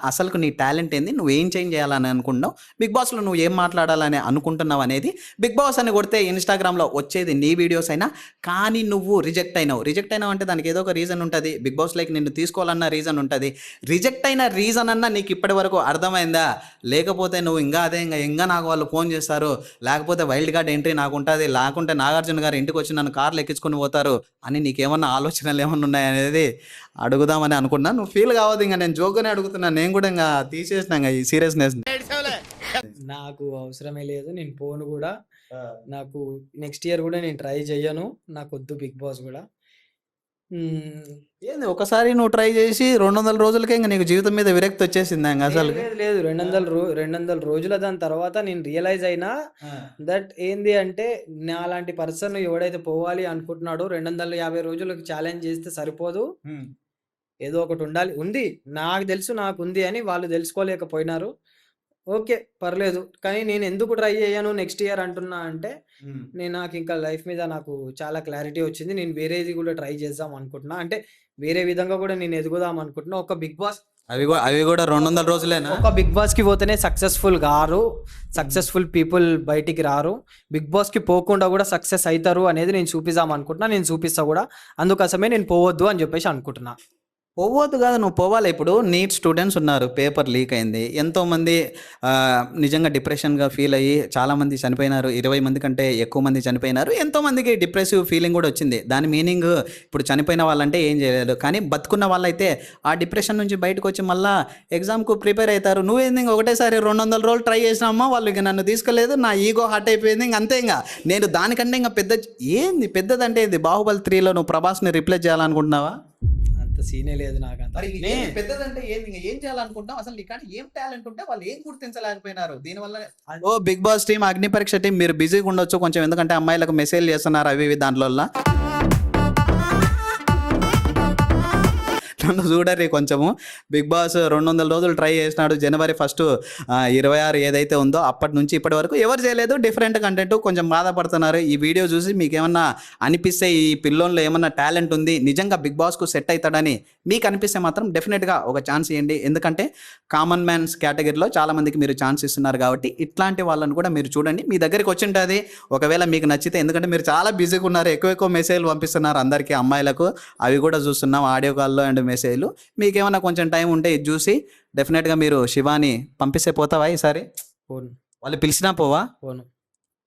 నీ టాలెంట్ ఏంది, నువ్వు ఏం చేంజ్ చేయాలని అనుకుంటున్నావు, బిగ్ బాస్లో నువ్వు ఏం మాట్లాడాలని అనుకుంటున్నావు అనేది. బిగ్ బాస్ అని కొడితే ఇన్స్టాగ్రామ్లో వచ్చేది నీ వీడియోస్ అయినా, కానీ నువ్వు రిజెక్ట్ అయినావు అంటే దానికి ఏదో ఒక రీజన్ ఉంటుంది. బిగ్ బాస్ లైక్ నిన్ను తీసుకోవాలన్న రీజన్ ఉంటుంది. రిజెక్ట్ అయిన రీజన్ అన్నా నీకు ఇప్పటి వరకు అర్థమైందా? లేకపోతే నువ్వు ఇంకా నాకు వాళ్ళు ఫోన్ చేస్తారు, లేకపోతే వైల్డ్ కార్డ్ ఎంట్రీ నాకు ఉంటుంది, లేకుంటే నాగార్జున గారు ఇంటికి వచ్చి నన్ను కార్లు ఎక్కించుకొని పోతారు అని నీకేమన్నా ఆలోచనలు ఏమన్నా ఉన్నాయనేది అడుగుదామని అనుకున్నా. నువ్వు ఫీల్ కావద్దు, ఇంకా నేను జోక్గానే అడుగుతున్నా. నేను కూడా ఇంకా తీసేసిన ఈ సీరియస్నెస్. నాకు అవసరమే లేదు, నేను పోను కూడా. నాకు నెక్స్ట్ ఇయర్ కూడా నేను ట్రై చెయ్యను, నాకు వద్దు బిగ్ బాస్ కూడా. ఏంది ఒకసారి నువ్వు ట్రై చేసి 200 రోజులకే ఇంకా నీకు జీవితం మీద విరక్తి వచ్చేసింది? అసలు లేదు 200 రోజుల దాని తర్వాత నేను రియలైజ్ అయినా దట్ ఏంది అంటే నా అలాంటి పర్సన్ ఎవడైతే పోవాలి అనుకుంటున్నాడో 250 రోజులకు ఛాలెంజ్ చేస్తే సరిపోదు, ఏదో ఒకటి ఉంది. నాకు తెలుసు నాకు ఉంది అని వాళ్ళు తెలుసుకోలేకపోయినారు. ఓకే, పర్లేదు. కానీ నేను ఎందుకు ట్రై చేయను నెక్స్ట్ ఇయర్ అంటున్నా అంటే, నాకు ఇంకా లైఫ్ మీద నాకు చాలా క్లారిటీ వచ్చింది. నేను వేరేది కూడా ట్రై చేద్దాం అనుకుంటున్నా. అంటే వేరే విధంగా కూడా నేను ఎదుగుదాం అనుకుంటున్నా. ఒక బిగ్ బాస్ అవి కూడా 200 రోజులేనా? ఒక బిగ్ బాస్కి పోతేనే సక్సెస్ఫుల్ గారు, సక్సెస్ఫుల్ పీపుల్ బయటికి రారు. బిగ్ బాస్కి పోకుండా కూడా సక్సెస్ అవుతారు అనేది నేను చూపిద్దాం అనుకుంటున్నా. నేను చూపిస్తా కూడా, అందుకోసమే నేను పోవద్దు అని చెప్పేసి అనుకుంటున్నా. పోవద్దు కాదు, నువ్వు పోవాలి. ఇప్పుడు నీట్ స్టూడెంట్స్ ఉన్నారు, పేపర్ లీక్ అయింది, ఎంతోమంది నిజంగా డిప్రెషన్గా ఫీల్ అయ్యి చాలామంది చనిపోయినారు. 20 మంది కంటే ఎక్కువ మంది చనిపోయినారు. ఎంతోమందికి డిప్రెసివ్ ఫీలింగ్ కూడా వచ్చింది. దాని మీనింగ్ ఇప్పుడు చనిపోయిన వాళ్ళంటే ఏం చేయలేదు, కానీ బతుకున్న వాళ్ళైతే ఆ డిప్రెషన్ నుంచి బయటకు వచ్చి మళ్ళీ ఎగ్జామ్కు ప్రిపేర్ అవుతారు. నువ్వేంది ఇంక ఒకటేసారి 200 రోజులు ట్రై చేసినామా, వాళ్ళు ఇక నన్ను తీసుకెళ్ళలేదు, నా ఈగో హర్ట్ అయిపోయింది, ఇంక అంతే. ఇంకా నేను దానికంటే ఇంకా ఏంది పెద్దదంటే ఇది బాహుబలి 3లో నువ్వు ప్రభాస్ని రిప్లేస్ చేయాలనుకుంటున్నావా? అంత సీనే లేదు నాకంత. పెద్దదంటే ఏంది, ఏం చేయాలనుకుంటాం అసలు? నీ కానీ ఏం టాలెంట్ ఉంటే వాళ్ళు ఏం గుర్తించలేకపోయినారు దీనివల్ల. ఓ బిగ్ బాస్ టీం, అగ్ని పరీక్ష టీం, మీరు బిజీగా ఉండొచ్చు కొంచెం, ఎందుకంటే అమ్మాయిలకు మెసేజ్ చేస్తున్నారు అవి ఇవి దాంట్లో. నన్ను చూడరి కొంచెము. బిగ్ బాస్ 200 రోజులు ట్రై చేసినాడు. జనవరి 1, 26 ఏదైతే ఉందో అప్పటి నుంచి ఇప్పటి వరకు ఎవరు చేయలేదు. డిఫరెంట్ కంటెంట్, కొంచెం బాధపడుతున్నారు. ఈ వీడియో చూసి మీకు ఏమన్నా అనిపిస్తే, ఈ పిల్లోన్లో ఏమన్నా టాలెంట్ ఉంది, నిజంగా బిగ్ బాస్కు సెట్ అవుతాడని మీకు అనిపిస్తే మాత్రం డెఫినెట్గా ఒక ఛాన్స్ ఇవ్వండి. ఎందుకంటే కామన్ మ్యాన్స్ కేటగిరీలో చాలామందికి మీరు ఛాన్స్ ఇస్తున్నారు కాబట్టి ఇట్లాంటి వాళ్ళని కూడా మీరు చూడండి. మీ దగ్గరికి వచ్చి ఉంటుంది ఒకవేళ మీకు నచ్చితే. ఎందుకంటే మీరు చాలా బిజీగా ఉన్నారు, ఎక్కువ మెసేజ్లు పంపిస్తున్నారు అందరికీ అమ్మాయిలకు, అవి కూడా చూస్తున్నాం ఆడియో కాల్లో అండ్ మెసేజ్లు. మీకు ఏమైనా కొంచెం టైం ఉంటే ఇది చూసి డెఫినెట్గా మీరు శివాని పంపిస్తే పోతావా ఈసారి? పోను. వాళ్ళు పిలిచినా పోవా? పోను.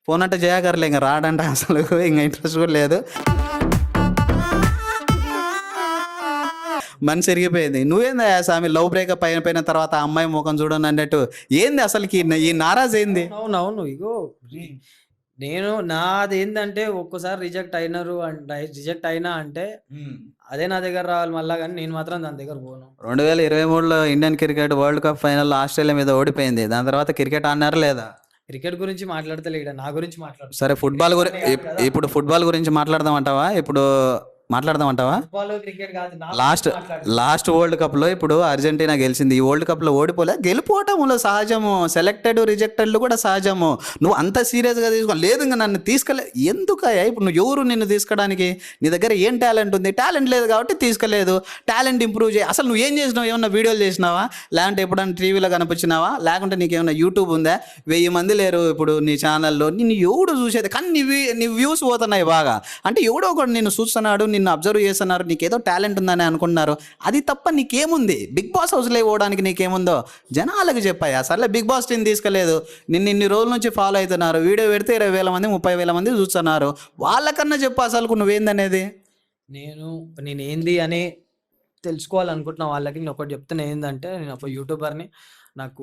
ఫోన్ అంటే చేయగలలే, ఇంకా రాడంట అసలు, ఇంకా ఇంట్రెస్ట్ కూడా లేదు. మనసు ఎరిగిపోయింది. నువ్వేందా స్వామి లవ్ బ్రేకప్ అయిపోయిన తర్వాత ఆ అమ్మాయి ముఖం చూడను అన్నట్టు ఏంది అసలుకి ఈ నారాజ్ ఏంది? అవునవును, ఇగో నేను నాదేందంటే ఒక్కోసారి రిజెక్ట్ అయినా అంటే అదే నా దగ్గర రావాలి మళ్ళా, కానీ నేను మాత్రం దాని దగ్గర పోను. 2023లో ఇండియన్ క్రికెట్ వరల్డ్ కప్ ఫైనల్లో ఆస్ట్రేలియా మీద ఓడిపోయింది. దాని తర్వాత క్రికెట్ ఆడినారా లేదా? క్రికెట్ గురించి మాట్లాడతలే, నా గురించి మాట్లాడు. సరే ఫుట్బాల్ ఇప్పుడు ఫుట్బాల్ గురించి మాట్లాడదామంటావా? క్రికెట్ కాదు, లాస్ట్ వరల్డ్ కప్లో ఇప్పుడు అర్జెంటీనా గెలిచింది. ఈ వరల్డ్ కప్లో ఓడిపోలే, గెలిపోవటంలో సహజము, సెలెక్టెడ్ రిజెక్టెడ్లు కూడా సహజము. నువ్వు అంత సీరియస్గా తీసుకో లేదు, ఇంకా నన్ను తీసుకెళ్ళే ఎందుకయ్యా? ఇప్పుడు నువ్వు ఎవరు నిన్ను తీసుకోవడానికి? నీ దగ్గర ఏం టాలెంట్ ఉంది? టాలెంట్ లేదు కాబట్టి తీసుకెళ్ళలేదు. టాలెంట్ ఇంప్రూవ్ చేయి. అసలు నువ్వు ఏం చేసినావు? ఏమన్నా వీడియోలు చేసినావా? లేకుంటే ఎప్పుడన్నా టీవీలో కనిపించినావా? లేకుంటే నీకేమన్నా యూట్యూబ్ ఉందా? 1000 మంది లేరు ఇప్పుడు నీ ఛానల్లో, నిన్ను ఎవడు చూసేది? కానీ నీ వ్యూస్ పోతున్నాయి బాగా. అంటే ఎవడో ఒకడు నిన్ను చూస్తున్నాడు, నిన్ను అబ్జర్వ్ చేస్తున్నారు, నీకేదో టాలెంట్ ఉందని అనుకుంటున్నారు. అది తప్ప నీకేముంది? బిగ్ బాస్ హౌస్లో పోవడానికి నీకేముందో జనాలకు చెప్పాయా? సర్లే బిగ్ బాస్ టీం తీసుకెళ్ళలేదు, నిన్ను ఇన్ని రోజుల నుంచి ఫాలో అవుతున్నారు, వీడియో పెడితే 20,000 మంది 30,000 మంది చూస్తున్నారు. వాళ్ళకన్నా చెప్పు అసలు నువ్వేందనేది. నేనేంది అని తెలుసుకోవాలనుకుంటున్న వాళ్ళకి నేను ఒకటి చెప్తున్నా, ఏంటంటే నేను ఒక యూట్యూబర్ని. నాకు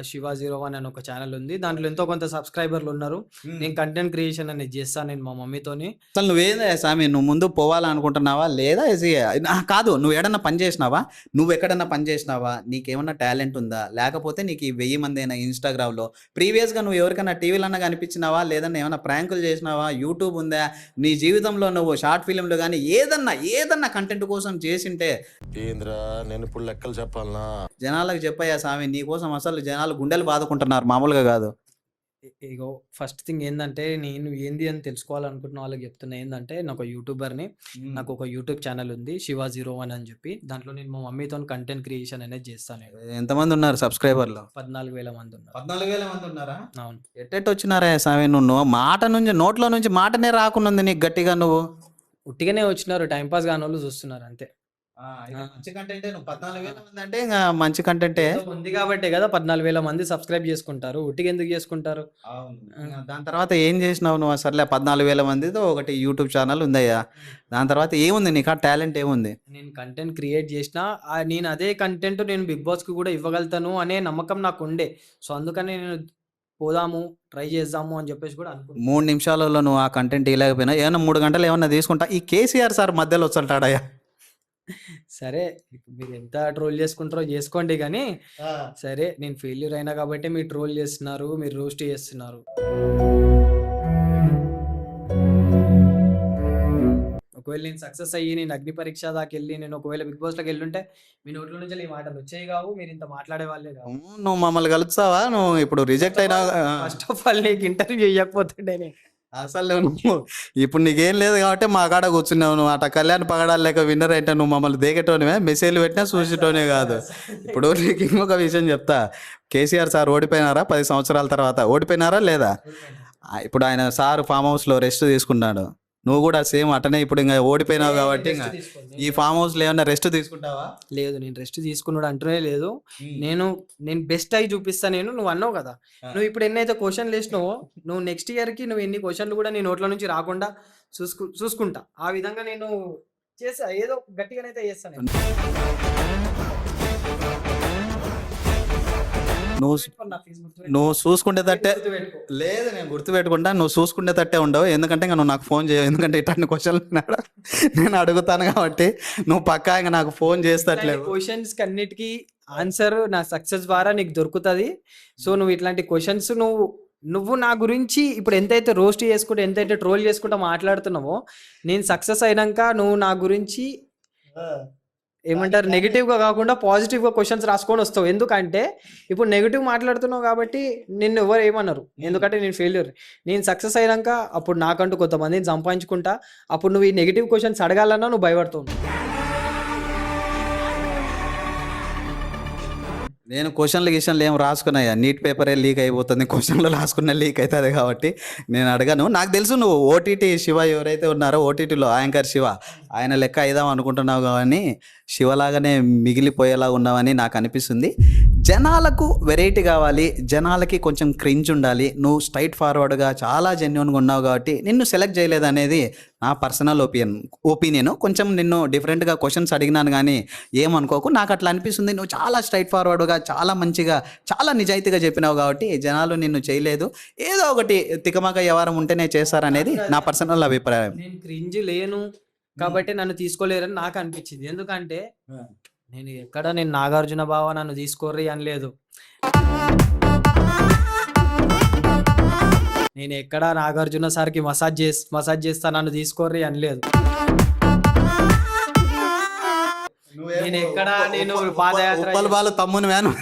శివ 01 అని ఒక ఛానల్ ఉంది, దాంట్లో ఎంతో కొంత సబ్స్క్రైబర్లు ఉన్నారు. నేను కంటెంట్ క్రియేషన్ అనేది చేస్తాను నేను మా మమ్మీతోని. అసలు నువ్వేందా స్వామి, నువ్వు ముందు పోవాలనుకుంటున్నావా లేదా? కాదు, నువ్వు ఎక్కడన్నా పని చేసినావా? నువ్వు ఎక్కడన్నా పని చేసినావా? నీకేమన్నా టాలెంట్ ఉందా? లేకపోతే నీకు ఈ 1000 మంది అయినా ఇన్స్టాగ్రామ్లో ప్రీవియస్గా నువ్వు ఎవరికైనా టీవీలో అన్నా కనిపించినావా? లేదన్నా ఏమైనా ప్రాంకులు చేసినావా? యూట్యూబ్ ఉందా? నీ జీవితంలో నువ్వు షార్ట్ ఫిలింలు కానీ ఏదన్నా కంటెంట్ కోసం చేసింటే నేను ఇప్పుడు లెక్కలు చెప్పాలనా? జనాలకు చెప్పయ్యా స్వామి, నీ కోసం అసలు జనాలు గుండెలు బాదుకుంటున్నారు, మామూలుగా కాదు. ఇగో ఫస్ట్ థింగ్ ఏంటంటే, నేను ఏంది అని తెలుసుకోవాలనుకుంటున్న వాళ్ళకి చెప్తున్నా, ఏంటంటే నేను ఒక యూట్యూబర్ని. నాకు ఒక యూట్యూబ్ ఛానల్ ఉంది శివ 01 అని చెప్పి. దాంట్లో నేను మా మమ్మీతో కంటెంట్ క్రియేషన్ అనేది చేస్తాను. ఎంతమంది ఉన్నారు సబ్స్క్రైబర్లు? 14,000 మంది ఉన్నారు. 14,000 మంది ఉన్నారా? అవును. ఎట్టెట్టు వచ్చినారా స్వామి? నువ్వు నోట్లో నుంచి మాటనే రాకుండా నీకు గట్టిగా నువ్వు ఉట్టిగానే వచ్చినారు, టైంపాస్ కాని వాళ్ళు చూస్తున్నారు అంతే. మంచి కంటెంట్. నువ్వు 14,000 మంది అంటే ఇంకా మంచి కంటెంటే ఉంది కాబట్టే కదా 14,000 మంది సబ్స్క్రైబ్ చేసుకుంటారు. ఉట్టిగా ఎందుకు చేసుకుంటారు? దాని తర్వాత ఏం చేసినావు నువ్వు? అసలే 14,000 మందితో ఒకటి యూట్యూబ్ ఛానల్ ఉందయ్యా. దాని తర్వాత ఏముంది నీకు? టాలెంట్ ఏముంది? నేను కంటెంట్ క్రియేట్ చేసిన, నేను అదే కంటెంట్ నేను బిగ్ బాస్కి కూడా ఇవ్వగలుగుతాను అనే నమ్మకం నాకు ఉండే. సో అందుకని నేను పోదాము, ట్రై చేద్దాము అని చెప్పేసి కూడా అనుకుంటున్నాను. 3 నిమిషాలలో నువ్వు ఆ కంటెంట్ ఇవ్వలేకపోయినా ఏమన్నా 3 గంటలు ఏమన్నా తీసుకుంటా? ఈ కేసీఆర్ సార్ మధ్యలో వచ్చాడయ్యా. సరే, ఇప్పుడు మీరు ఎంత ట్రోల్ చేసుకుంటారో చేసుకోండి, కానీ సరే నేను ఫెయిల్యూర్ అయినా కాబట్టి మీరు ట్రోల్ చేస్తున్నారు, మీరు రోస్ట్ చేస్తున్నారు. ఒకవేళ నేను సక్సెస్ అయ్యి నేను అగ్ని పరీక్ష దాకా వెళ్ళి నేను ఒకవేళ బిగ్ బాస్లోకి వెళ్ళుంటే మీ నోట్ల నుంచి ఈ మాటలు వచ్చేవి కావు, మీరు ఇంత మాట్లాడే వాళ్ళే కావు. నువ్వు మమ్మల్ని కలుస్తావా? నువ్వు ఇప్పుడు రిజెక్ట్ అయినా ఫస్ట్ ఆఫ్ ఆల్ నీకు ఇంటర్వ్యూ చేయకపోతుండే అసలు నువ్వు ఇప్పుడు నీకేం లేదు కాబట్టి మా కాడ కూర్చున్నావు నువ్వు అట కళ్యాణ్ పగడాలు లేక విన్నర్ అంటే నువ్వు మమ్మల్ని దేగటోనివే మెసేజ్లు పెట్టినా చూసేటోనే కాదు. ఇప్పుడు నీకు ఇంకొక విషయం చెప్తా. కేసీఆర్ సార్ ఓడిపోయినారా 10 సంవత్సరాల తర్వాత? ఓడిపోయినారా లేదా? ఇప్పుడు ఆయన సార్ ఫామ్ హౌస్లో రెస్ట్ తీసుకున్నాడు. నువ్వు కూడా సేమ్ అటనే ఇప్పుడు ఇంకా ఓడిపోయినావు కాబట్టి ఇంకా ఈ ఫామ్ హౌస్లో ఏమన్నా రెస్ట్ తీసుకుంటావా? లేదు, నేను రెస్ట్ తీసుకున్నాడు అంటూనే లేదు. నేను బెస్ట్ అయి చూపిస్తా. నువ్వు అన్నావు కదా, నువ్వు ఇప్పుడు ఎన్నైతే క్వశ్చన్లు వేసినావో నువ్వు నెక్స్ట్ ఇయర్కి నువ్వు ఎన్ని క్వశ్చన్లు కూడా నీ నోట్ల నుంచి రాకుండా చూసుకుంటా. ఆ విధంగా నేను చేసా, ఏదో గట్టిగానైతే చేస్తాను నేను. నువ్వు చూసుకుంటే తట్టే లేదు, నేను గుర్తుపెట్టుకుంటా. నువ్వు చూసుకుంటే తట్టే ఉండవు, ఎందుకంటే ఇంకా నువ్వు నాకు ఫోన్ చేయవు. ఎందుకంటే ఇట్లాంటి క్వశ్చన్లు నేను అడుగుతాను కాబట్టి నువ్వు పక్కా ఇంకా నాకు ఫోన్ చేస్తట్లేవు. క్వశ్చన్స్ అన్నిటికీ ఆన్సర్ నా సక్సెస్ ద్వారా నీకు దొరుకుతుంది. సో నువ్వు ఇట్లాంటి క్వశ్చన్స్ నువ్వు నా గురించి ఇప్పుడు ఎంతైతే రోస్ట్ చేసుకుంటూ ఎంతైతే ట్రోల్ చేసుకుంటూ మాట్లాడుతున్నావో, నేను సక్సెస్ అయినాక నువ్వు నా గురించి ఏమంటారు నెగిటివ్ గా కాకుండా పాజిటివ్ గా క్వశ్చన్స్ రాసుకొని వస్తావు. ఎందుకంటే ఇప్పుడు నెగిటివ్ మాట్లాడుతున్నావు కాబట్టి నిన్ను ఎవరు ఏమన్నారు, ఎందుకంటే నేను ఫెయిల్యూర్. నేను సక్సెస్ అయినాక అప్పుడు నాకంటూ కొంతమందిని సంపాదించుకుంటా. అప్పుడు నువ్వు ఈ నెగిటివ్ క్వశ్చన్స్ అడగాలన్నా నువ్వు భయపడుతావు. నేను క్వశ్చన్లు ఏం రాసుకున్నాయా, నీట్ పేపరే లీక్ అయిపోతుంది, క్వశ్చన్లు రాసుకున్న లీక్ అవుతుంది కాబట్టి నేను అడగను. నాకు తెలుసు నువ్వు ఓటీటీ శివ ఎవరైతే ఉన్నారో ఓటీటీలో యాంకర్ శివ, ఆయన లెక్క అయిదాం అనుకుంటున్నావు కానీ శివలాగానే మిగిలిపోయేలా ఉన్నావని నాకు అనిపిస్తుంది. జనాలకు వెరైటీ కావాలి, జనాలకి కొంచెం క్రింజ్ ఉండాలి. నువ్వు స్ట్రైట్ ఫార్వర్డ్గా చాలా జెన్యున్గా ఉన్నావు కాబట్టి నిన్ను సెలెక్ట్ చేయలేదు అనేది నా పర్సనల్ ఒపీనియన్. కొంచెం నిన్ను డిఫరెంట్గా క్వశ్చన్స్ అడిగినాను కానీ ఏమనుకోకు. నాకు అట్లా అనిపిస్తుంది, నువ్వు చాలా స్ట్రైట్ ఫార్వర్డ్గా చాలా మంచిగా చాలా నిజాయితీగా చెప్పినావు కాబట్టి జనాలు నిన్ను చేయలేదు. ఏదో ఒకటి తికమక వ్యవహారం ఉంటేనే చేస్తారనేది నా పర్సనల్ అభిప్రాయం. నేను క్రింజ్ లేను కాబట్టి నన్ను తీసుకోలేరని నాకు అనిపించింది. ఎందుకంటే నేను నాగార్జున బావ నన్ను తీసుకోర్రి అనలేదు. నేను ఎక్కడ నాగార్జున సార్కి మసాజ్ చేస్తా నన్ను తీసుకోర్రి అనలేదు. నేను ఎక్కడ పాదయాత్ర ఉప్పల్ బాలు తమ్ముని వేను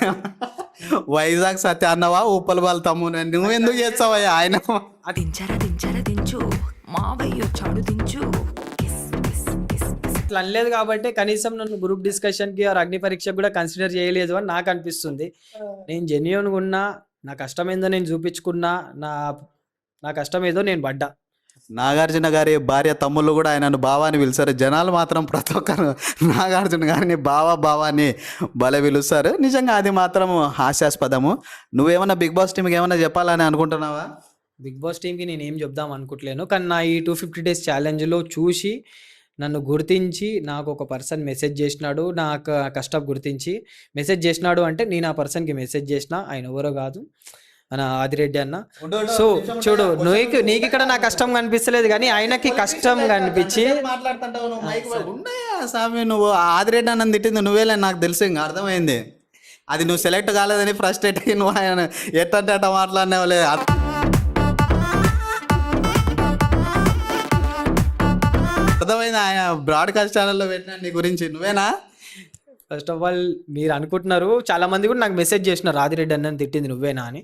వైజాగ్ సత్య అన్నవా ఉప్పల్ బాలు తమ్ముని నువ్వు ఎందుకు చేస్తావయ్యా? ఆయన దించు మావయ్య వచ్చాడు దించు అట్లా అనలేదు కాబట్టి కనీసం నన్ను గ్రూప్ డిస్కషన్కి అగ్ని పరీక్షకు కూడా కన్సిడర్ చేయలేదు అని నాకు అనిపిస్తుంది. నేను జెన్యూన్గా ఉన్నా, నా కష్టం ఏందో నేను చూపించుకున్నా, నా కష్టం ఏదో నేను పడ్డా. నాగార్జున గారి భార్య తమ్ముళ్ళు కూడా ఆయనను బావా అని పిలుస్తారు. జనాలు మాత్రం ప్రతి ఒక్కరు నాగార్జున గారిని బావా అని భలే పిలుస్తారు. నిజంగా అది మాత్రం హాస్యాస్పదము. నువ్వేమన్నా బిగ్ బాస్ టీంకి ఏమన్నా చెప్పాలని అనుకుంటున్నావా? బిగ్ బాస్ టీంకి నేను ఏం చెప్దాం అనుకోవట్లేను, కానీ నా ఈ 250 days ఛాలెంజ్లో చూసి నన్ను గుర్తించి నాకు ఒక పర్సన్ మెసేజ్ చేసినాడు. నాకు కష్టం గుర్తించి మెసేజ్ చేసినాడు అంటే నేను ఆ పర్సన్కి మెసేజ్ చేసిన. ఆయన ఎవరో కాదు, మన ఆదిరెడ్డి అన్న. సో చూడు, నీకు ఇక్కడ నా కష్టం కనిపిస్తలేదు కానీ ఆయనకి కష్టం కనిపించి స్వామి నువ్వు ఆదిరెడ్డి అన్నది తిట్టింది నువ్వేలే, నాకు తెలుసు, ఇంకా అర్థమైంది. అది నువ్వు సెలెక్ట్ కాలేదని ఫ్రస్ట్రేట్ అయ్యి నువ్వు ఆయన ఎట్టంటే అట్ట మాట్లాడినావులే. అర్థమైంది, ఆయన బ్రాడ్కాస్ట్ ఛానల్లో పెట్టినా నీ గురించి. నువ్వేనా? ఫస్ట్ ఆఫ్ ఆల్ మీరు అనుకుంటున్నారు, చాలా మంది కూడా నాకు మెసేజ్ చేసినారు ఆదిరెడ్డి అన్నని తిట్టింది నువ్వేనా అని.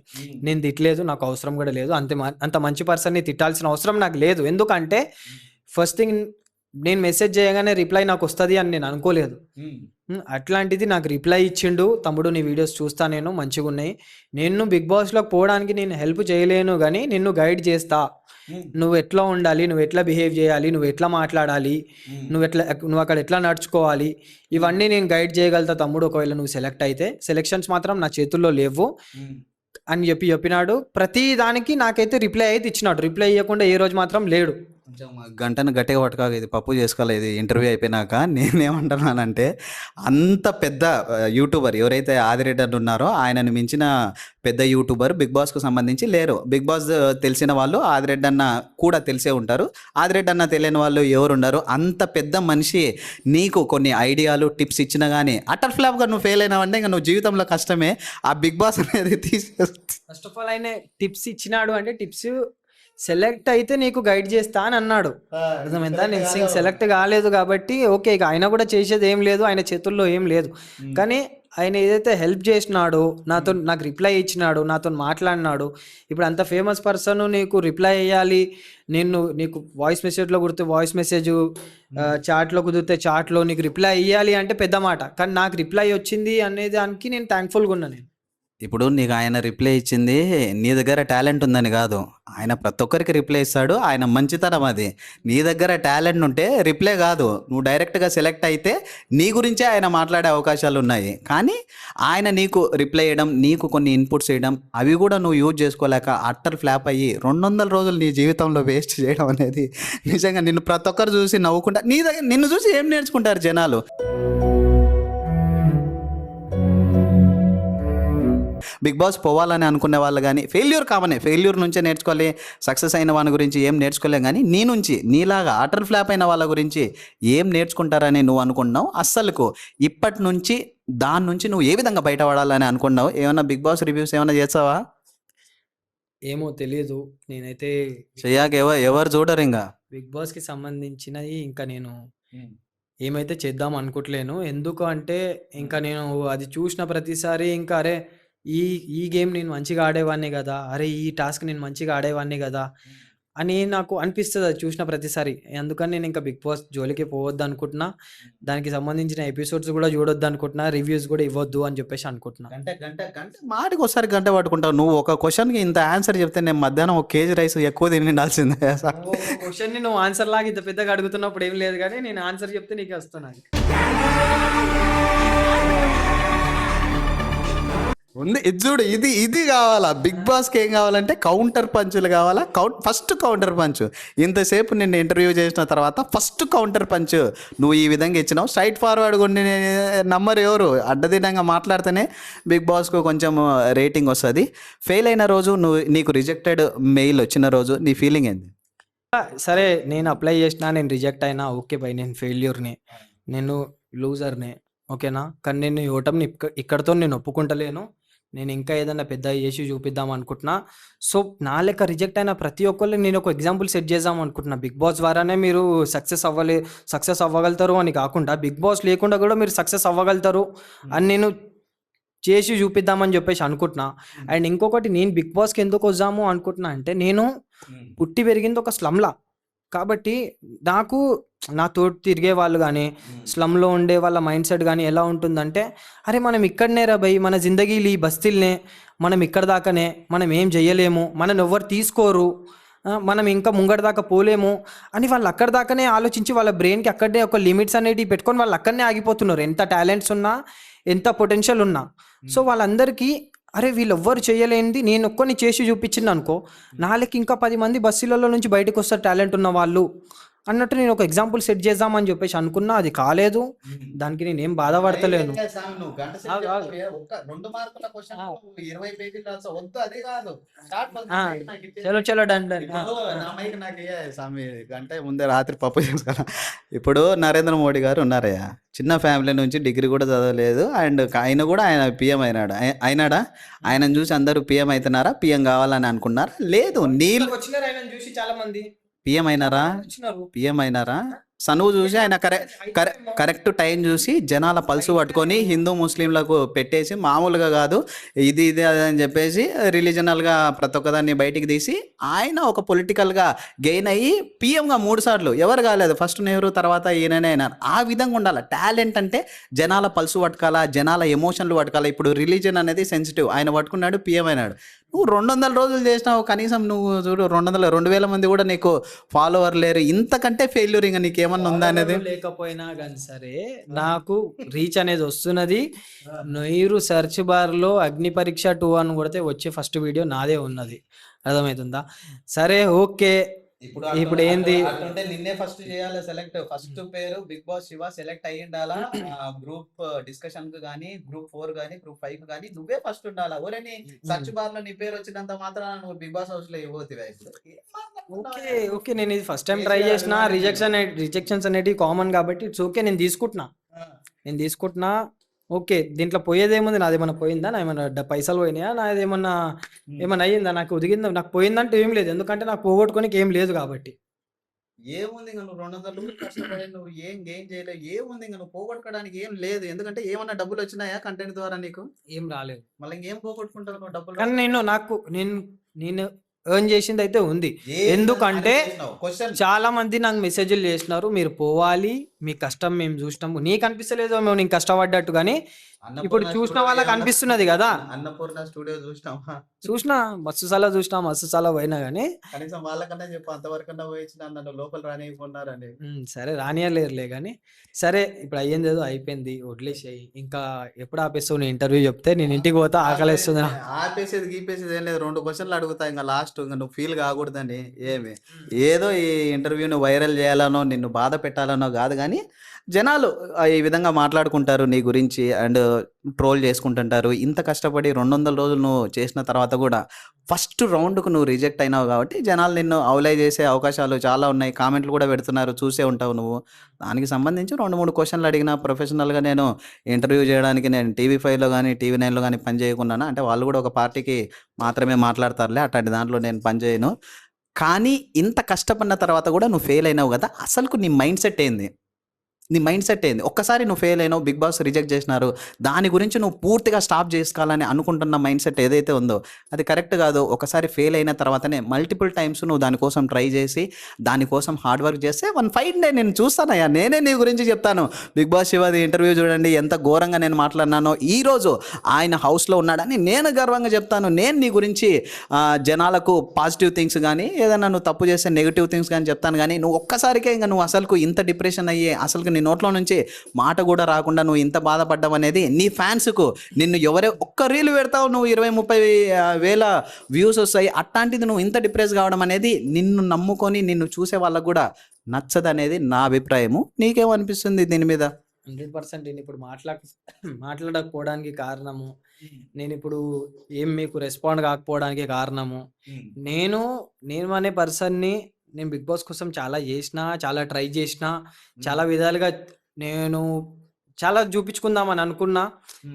నేను తిట్టలేదు, నాకు అవసరం కూడా లేదు. అంత మంచి పర్సన్ని తిట్టాల్సిన అవసరం నాకు లేదు. ఎందుకంటే ఫస్ట్ థింగ్, నేను మెసేజ్ చేయగానే రిప్లై నాకు వస్తుంది అని నేను అనుకోలేదు. అట్లాంటిది నాకు రిప్లై ఇచ్చిండు, తమ్ముడు నీ వీడియోస్ చూస్తా, నేను మంచిగా ఉన్నాయి, నేను బిగ్ బాస్లోకి పోవడానికి నేను హెల్ప్ చేయలేను కానీ నిన్ను గైడ్ చేస్తా, నువ్వు ఎట్లా ఉండాలి, నువ్వు ఎట్లా బిహేవ్ చేయాలి, నువ్వు ఎట్లా మాట్లాడాలి, నువ్వు అక్కడ ఎట్లా నడుచుకోవాలి, ఇవన్నీ నేను గైడ్ చేయగలుగుతా తమ్ముడు, ఒకవేళ నువ్వు సెలెక్ట్ అయితే. సెలెక్షన్స్ మాత్రం నా చేతుల్లో లేవు అని చెప్పినాడు. ప్రతి దానికి నాకైతే రిప్లై అయితే ఇచ్చినాడు. రిప్లై ఇవ్వకుండా ఏ రోజు మాత్రం లేడు. కొంచెం గంటను గట్టిగా పట్టుకోక, ఇది పప్పు చేసుకోలేదు. ఇంటర్వ్యూ అయిపోయినాక నేనేమంటున్నానంటే, అంత పెద్ద యూట్యూబర్ ఎవరైతే ఆదిరెడ్డి అని ఉన్నారో ఆయనను మించిన పెద్ద యూట్యూబర్ బిగ్ బాస్కు సంబంధించి లేరు. బిగ్ బాస్ తెలిసిన వాళ్ళు ఆదిరెడ్డి అన్న కూడా తెలిసే ఉంటారు, ఆదిరెడ్డి అన్న తెలియని వాళ్ళు ఎవరు ఉండరు. అంత పెద్ద మనిషి నీకు కొన్ని ఐడియాలు టిప్స్ ఇచ్చినా కానీ అటర్ ఫ్లాప్గా నువ్వు ఫెయిల్ అయినావంటే ఇంకా నువ్వు జీవితంలో కష్టమే. ఆ బిగ్ బాస్ అనేది ఫస్ట్ ఆఫ్ ఆల్ ఆయన టిప్స్ ఇచ్చినాడు అంటే టిప్స్ సెలెక్ట్ అయితే నీకు గైడ్ చేస్తా అని అన్నాడు. అర్థమైందా? నేను సెలెక్ట్ కాలేదు కాబట్టి ఓకే, ఇక ఆయన కూడా చేసేది ఏం లేదు, ఆయన చేతుల్లో ఏం లేదు. కానీ ఆయన ఏదైతే హెల్ప్ చేసినాడో, నాకు రిప్లై ఇచ్చినాడు, నాతో మాట్లాడినాడు. ఇప్పుడు అంత ఫేమస్ పర్సన్ నీకు రిప్లై అయ్యాలి, నీకు వాయిస్ మెసేజ్లో కుదిరితే వాయిస్ మెసేజ్, చాట్లో కుదిరితే చాట్లో నీకు రిప్లై ఇవ్వాలి అంటే పెద్ద మాట. కానీ నాకు రిప్లై వచ్చింది అనే దానికి నేను థ్యాంక్ఫుల్గా ఉన్నా. నేను ఇప్పుడు నీకు ఆయన రిప్లై ఇచ్చింది నీ దగ్గర టాలెంట్ ఉందని కాదు, ఆయన ప్రతి ఒక్కరికి రిప్లై ఇస్తాడు, ఆయన మంచితనం అది. నీ దగ్గర టాలెంట్ ఉంటే రిప్లై కాదు, నువ్వు డైరెక్ట్గా సెలెక్ట్ అయితే నీ గురించే ఆయన మాట్లాడే అవకాశాలు ఉన్నాయి. కానీ ఆయన నీకు రిప్లై ఇవ్వడం, నీకు కొన్ని ఇన్పుట్స్ ఇవ్వడం, అవి కూడా నువ్వు యూజ్ చేసుకోలేక అట్టర్ ఫ్లాప్ అయ్యి 200 రోజులు నీ జీవితంలో వేస్ట్ చేయడం అనేది నిజంగా నిన్ను ప్రతి ఒక్కరు చూసి నవ్వుకుంటా. నిన్ను చూసి ఏం నేర్చుకుంటారు జనాలు? బిగ్ బాస్ పోవాలని అనుకునే వాళ్ళు కానీ, ఫెయిల్యూర్ కామనే, ఫెయిల్యూర్ నుంచే నేర్చుకోవాలి. సక్సెస్ అయిన వాళ్ళ గురించి ఏం నేర్చుకోలేం. కానీ నీ నుంచి, నీలాగా అటర్ ఫ్లాప్ అయిన వాళ్ళ గురించి ఏం నేర్చుకుంటారని నువ్వు అనుకున్నావు? అస్సలుకు ఇప్పటి నుంచి దాని నుంచి నువ్వు ఏ విధంగా బయటపడాలని అనుకున్నావు? ఏమన్నా బిగ్ బాస్ రివ్యూస్ ఏమైనా చేస్తావా? ఏమో తెలియదు, నేనైతే చెయ్యాక ఎవరు చూడరు ఇంకా బిగ్ బాస్కి సంబంధించినవి ఇంకా నేను ఏమైతే చేద్దాం అనుకోవట్లేను. ఎందుకు అంటే ఇంకా నేను అది చూసిన ప్రతిసారి ఇంకా అరే ఈ గేమ్ నేను మంచిగా ఆడేవాడిని కదా, అరే ఈ టాస్క్ నేను మంచిగా ఆడేవాడిని కదా అని నాకు అనిపిస్తుంది అది చూసిన ప్రతిసారి. అందుకని నేను ఇంకా బిగ్ బాస్ జోలికి పోవద్దు అనుకుంటున్నా, దానికి సంబంధించిన ఎపిసోడ్స్ కూడా చూడొద్దు అనుకుంటున్నా, రివ్యూస్ కూడా ఇవ్వద్దు అని చెప్పేసి అనుకుంటున్నా. గంట మాటికి ఒకసారి గంట పట్టుకుంటావు. నువ్వు ఒక క్వశ్చన్కి ఇంత ఆన్సర్ చెప్తే నేను మధ్యాహ్నం ఒక కేజీ రైస్ ఎక్కువ తినాల్సిందే. క్వశ్చన్ని నువ్వు ఆన్సర్ లాగా ఇంత పెద్దగా అడుగుతున్నప్పుడు ఏం లేదు, కానీ నేను ఆన్సర్ చెప్తే నీకు వస్తున్నాను. ఉంది ఇది చూడు, ఇది కావాలా బిగ్ బాస్కి? ఏం కావాలంటే కౌంటర్ పంచులు కావాలా. First counter punch. ఇంతసేపు నిన్ను ఇంటర్వ్యూ చేసిన తర్వాత ఫస్ట్ కౌంటర్ పంచ్ నువ్వు ఈ విధంగా ఇచ్చినావు. స్ట్రైట్ ఫార్వర్డ్ ఉండి నమ్మరు ఎవరు, అడ్డదిడ్డంగా మాట్లాడితేనే బిగ్ బాస్కు కొంచెం రేటింగ్ వస్తుంది. ఫెయిల్ అయిన రోజు, నీకు రిజెక్టెడ్ మెయిల్ వచ్చిన రోజు నీ ఫీలింగ్ ఏంది? సరే నేను అప్లై చేసినా, నేను రిజెక్ట్ అయినా ఓకే బై, నేను ఫెయిల్యూర్ని, నేను లూజర్నే, ఓకేనా. కానీ నేను ఈ ఓటమిని ఇక్కడితో నేను ఒప్పుకుంటలేను. నేను ఇంకా ఏదైనా పెద్ద చేసి చూపిద్దాం అనుకుంటున్నా. సో నా లెక్క రిజెక్ట్ అయిన ప్రతి ఒక్కళ్ళు నేను ఒక ఎగ్జాంపుల్ సెట్ చేద్దాం అనుకుంటున్నా. బిగ్ బాస్ ద్వారానే మీరు సక్సెస్ అవ్వగలుగుతారు అని కాకుండా, బిగ్ బాస్ లేకుండా కూడా మీరు సక్సెస్ అవ్వగలుగుతారు అని నేను చేసి చూపిద్దామని చెప్పేసి అనుకుంటున్నా. అండ్ ఇంకొకటి, నేను బిగ్ బాస్కి ఎందుకు వద్దాము అనుకుంటున్నా అంటే, నేను పుట్టి పెరిగింది ఒక స్లమ్లా కాబట్టి నాకు నాతో తిరిగే వాళ్ళు కానీ, స్లమ్లో ఉండే వాళ్ళ మైండ్ సెట్ కానీ ఎలా ఉంటుందంటే, అరే మనం ఇక్కడనే రా భయ్, మన జిందగీలు ఈ బస్తీలనే, మనం ఇక్కడ దాకానే, మనం ఏం చెయ్యలేము, మనం ఎవరు తీసుకోరు, మనం ఇంకా ముంగడి దాకా పోలేము అని వాళ్ళు అక్కడ దాకానే ఆలోచించి వాళ్ళ బ్రెయిన్కి అక్కడనే ఒక లిమిట్స్ అనేటివి పెట్టుకొని వాళ్ళు అక్కడనే ఆగిపోతున్నారు, ఎంత టాలెంట్స్ ఉన్నా, ఎంత పొటెన్షియల్ ఉన్నా. సో వాళ్ళందరికీ అరే వీళ్ళు ఎవ్వరు చేయలేనిది నేను ఒక్కరిని చేసి చూపించింది అనుకో, నాలుగు ఇంకా 10 మంది బస్సులలో నుంచి బయటకు వస్తారు టాలెంట్ ఉన్న వాళ్ళు అన్నట్టు నేను ఒక ఎగ్జాంపుల్ సెట్ చేద్దామని చెప్పేసి అనుకున్నా. అది కాలేదు, దానికి నేను ఏం బాధపడతలేను. చలో డన్ డన్. గంట ముందే రాత్రి పప్పు చేసుకున్నా. ఇప్పుడు నరేంద్ర మోడీ గారు ఉన్నారయ్యా, చిన్న ఫ్యామిలీ నుంచి డిగ్రీ కూడా చదవలేదు, అండ్ ఆయన పిఎం అయినాడా? ఆయనను చూసి అందరూ పిఎం అవుతున్నారా? పిఎం కావాలని అనుకున్నారా? లేదు, నీళ్ళు వచ్చినారు ఆయన చూసి చాలా మంది పిఎం అయినారా? సనువు చూసి ఆయన కరెక్ట్ టైం చూసి జనాల పల్సు పట్టుకొని హిందూ ముస్లింలకు పెట్టేసి, మామూలుగా కాదు ఇది అని చెప్పేసి రిలీజనల్గా ప్రతి ఒక్కదాన్ని బయటికి తీసి ఆయన ఒక పొలిటికల్గా గెయిన్ అయ్యి పిఎంగా 3 సార్లు, ఎవరు కాలేదు, ఫస్ట్ నెహ్రూ తర్వాత ఈయననే అయినారు. ఆ విధంగా ఉండాలి టాలెంట్ అంటే. జనాల పల్సు పట్టుకోవాలా, జనాల ఎమోషన్లు పట్టుకోవాలా. ఇప్పుడు రిలీజన్ అనేది సెన్సిటివ్, ఆయన పట్టుకున్నాడు, పిఎం అయినాడు. నువ్వు 200 రోజులు చేసినావు, కనీసం నువ్వు చూడు 2,000 మంది కూడా నీకు ఫాలోవర్ లేరు. ఇంతకంటే ఫెయిల్యూర్ ఇంకా నీకేమన్నా ఉందా అనేది? లేకపోయినా కానీ సరే నాకు రీచ్ అనేది వస్తున్నది. మీరు సెర్చ్ బార్లో అగ్ని పరీక్ష 2 అని కొడితే వచ్చే ఫస్ట్ వీడియో నాదే ఉన్నది, అర్థమవుతుందా? సరే ఓకే, ఇప్పుడు ఏంది అంటే నిన్నే ఫస్ట్ చేయాలి సెలెక్ట్. ఫస్ట్ పేరు బిగ్ బాస్ శివ సెలెక్ట్ అయ్యి ఉండాలా. గ్రూప్ డిస్కషన్ కు గానీ, గ్రూప్ 4 గానీ, గ్రూప్ 5 కు గానీ నువ్వే ఫస్ట్ ఉండాలా. ఊరని సర్చ్ బార్ లో నీ పేరు వచ్చినంత మాత్రాన నువ్వు బిగ్ బాస్ హౌస్ లో ఇవ్వతివా? ఓకే నేను ఇది ఫస్ట్ టైం ట్రై చేసిన, రిజెక్షన్స్ అనేటివి కామన్ కాబట్టి ఇట్స్ ఓకే, నేను తీసుకుంటున్నా. ఓకే. దీంట్లో పోయేదేముంది? నాదేమన్నా పోయిందా? నాయేమన్నా పైసలు పోయినాయా? నాదేమన్నా ఏమన్నా అయ్యిందా? నాకు ఒదిగిందా? నాకు పోయిందంటూ ఏం లేదు. ఎందుకంటే నాకు పోగొట్టుకోనికి ఏం లేదు గాబట్టి. ఏముంది ఇంక నువ్వు 200 రూపాయలు కష్టపడి నువ్వు ఏం గెయిన్ చేయలేవు. ఏముంది ఇంక నువ్వు పోగొట్టుకోవడానికి ఏం లేదు. ఎందుకంటే ఏమన్నా డబ్బులొచ్చినాయా కంటెంట్ ద్వారా నీకు? ఏం రాలేదు. మళ్ళీ ఇంకేం పోగొట్టుకుంటావు నువ్వు డబ్బులు కానీ నేను ఎర్న్ చేసిందయితే ఉంది. ఎందుకంటే చాలా మంది నాకు మెసేజ్‌లు చేసినారు. మీరు పోవాలి. మీ కష్టం మేము జూసినాము. నీకనిపిస్తలేదేమో నేను కష్టపడ్డట్టు గానీ, ఇప్పుడు చూసిన వాళ్ళకి అనిపిస్తున్నది గదా! అన్నపూర్ణ స్టూడియో చూసినావా? చూసినా మస్తు సార్లు పోయినా గానీ కనీసం వాళ్ళకన్నా చెప్పు అంతవరకన్నా పోయొచ్చిన నన్ను లోపల రానియకున్నారని. సరే రానియలేరులే గానీ, సరే ఇప్పుడు అయ్యిందేదో అయిపోయింది. వదిలేసేయి. ఇంకా ఎప్పుడు ఆపేస్తావు నీ ఇంటర్వ్యూ చెప్తే? నేను ఇంటికి పోతా ఆకలేస్తుంది నాకు. ఆపేసేది గీపేసేది ఏం లేదు. 2 క్వశ్చన్లు అడుగుతా ఇంక లాస్ట్ ఇంక నువ్వు ఫీల్ కాకూడదని. ఏమి ఏదో ఈ ఇంటర్వ్యూని వైరల్ చేయాలనో నిన్ను బాధ పెట్టాలనో కాదు కానీ జనాలు ఈ విధంగా మాట్లాడుకుంటారు నీ గురించి అండ్ ట్రోల్ చేసుకుంటుంటారు. ఇంత కష్టపడి 200 రోజులు నువ్వు చేసిన తర్వాత కూడా ఫస్ట్ రౌండ్‌కు నువ్వు రిజెక్ట్ అయినావు కాబట్టి జనాలు నిన్ను అవులై చేసే అవకాశాలు చాలా ఉన్నాయి. కామెంట్లు కూడా పెడుతున్నారు. చూసే ఉంటావు నువ్వు. దానికి సంబంధించి 2, 3 క్వశ్చన్లు అడిగినా ప్రొఫెషనల్‌గా నేను ఇంటర్వ్యూ చేయడానికి నేను టీవీ5లో గానీ, టీవీ9లో గానీ పని చేయకున్నానా అంటే వాళ్ళు కూడా ఒక పార్టీకి మాత్రమే మాట్లాడతారులే. అట్లాంటి దాంట్లో నేను పని చేయను. కానీ ఇంత కష్టపడిన తర్వాత కూడా నువ్వు ఫెయిల్ అయినావు కదా! అసలుకు నీ మైండ్ సెట్ ఏంది? నీ మైండ్ సెట్ ఏంది? ఒక్కసారి నువ్వు ఫెయిల్ అయినావు. బిగ్ బాస్ రిజెక్ట్ చేసినారు. దాని గురించి నువ్వు పూర్తిగా స్టాప్ చేసుకోవాలని అనుకుంటున్న మైండ్ సెట్ ఏదైతే ఉందో అది కరెక్ట్ కాదు. ఒకసారి ఫెయిల్ అయిన తర్వాతనే మల్టిపుల్ టైమ్స్ నువ్వు దానికోసం ట్రై చేసి, దానికోసం హార్డ్ వర్క్ చేస్తే వన్ ఫైన్ డే నేను చూస్తానయ్యా. నేనే నీ గురించి చెప్తాను. బిగ్ బాస్ శివది ఇంటర్వ్యూ చూడండి ఎంత ఘోరంగా నేను మాట్లాడినానో. ఈరోజు ఆయన హౌస్‌లో ఉన్నాడని నేను గర్వంగా చెప్తాను. నేను నీ గురించి జనాలకు పాజిటివ్ థింగ్స్ కానీ, ఏదైనా నువ్వు తప్పు చేస్తే నెగెటివ్ థింగ్స్ కానీ చెప్తాను కానీ, నువ్వు ఒక్కసారికే ఇంక నువ్వు అసలుకు ఇంత డిప్రెషన్ అయ్యి అసలుకు నీ నోట్లో నుంచి మాట కూడా రాకుండా నువ్వు ఇంత బాధపడ్డం అనేది నీ ఫ్యాన్స్‌కు నిన్ను ఒక్క రీల్ పెడతావు నువ్వు 20-30 వేల వ్యూస్ వస్తాయి. అట్లాంటిది నువ్వు ఇంత డిప్రెస్ కావడం అనేది నిన్ను నమ్ముకొని నిన్ను చూసే వాళ్ళకు కూడా నచ్చదనేది నా అభిప్రాయము. నీకేమనిపిస్తుంది దీని మీద? 100% నేనిప్పుడు మాట్లాడకపోవడానికి కారణము, నేనిప్పుడు మీకు రెస్పాండ్ కాకపోవడానికి కారణము, నేను అనే పర్సన్‌ని నేను బిగ్ బాస్ కోసం చాలా చేసినా, చాలా ట్రై చేసినా, చాలా విధాలుగా నేను చాలా చూపించుకుందామని అనుకున్నా.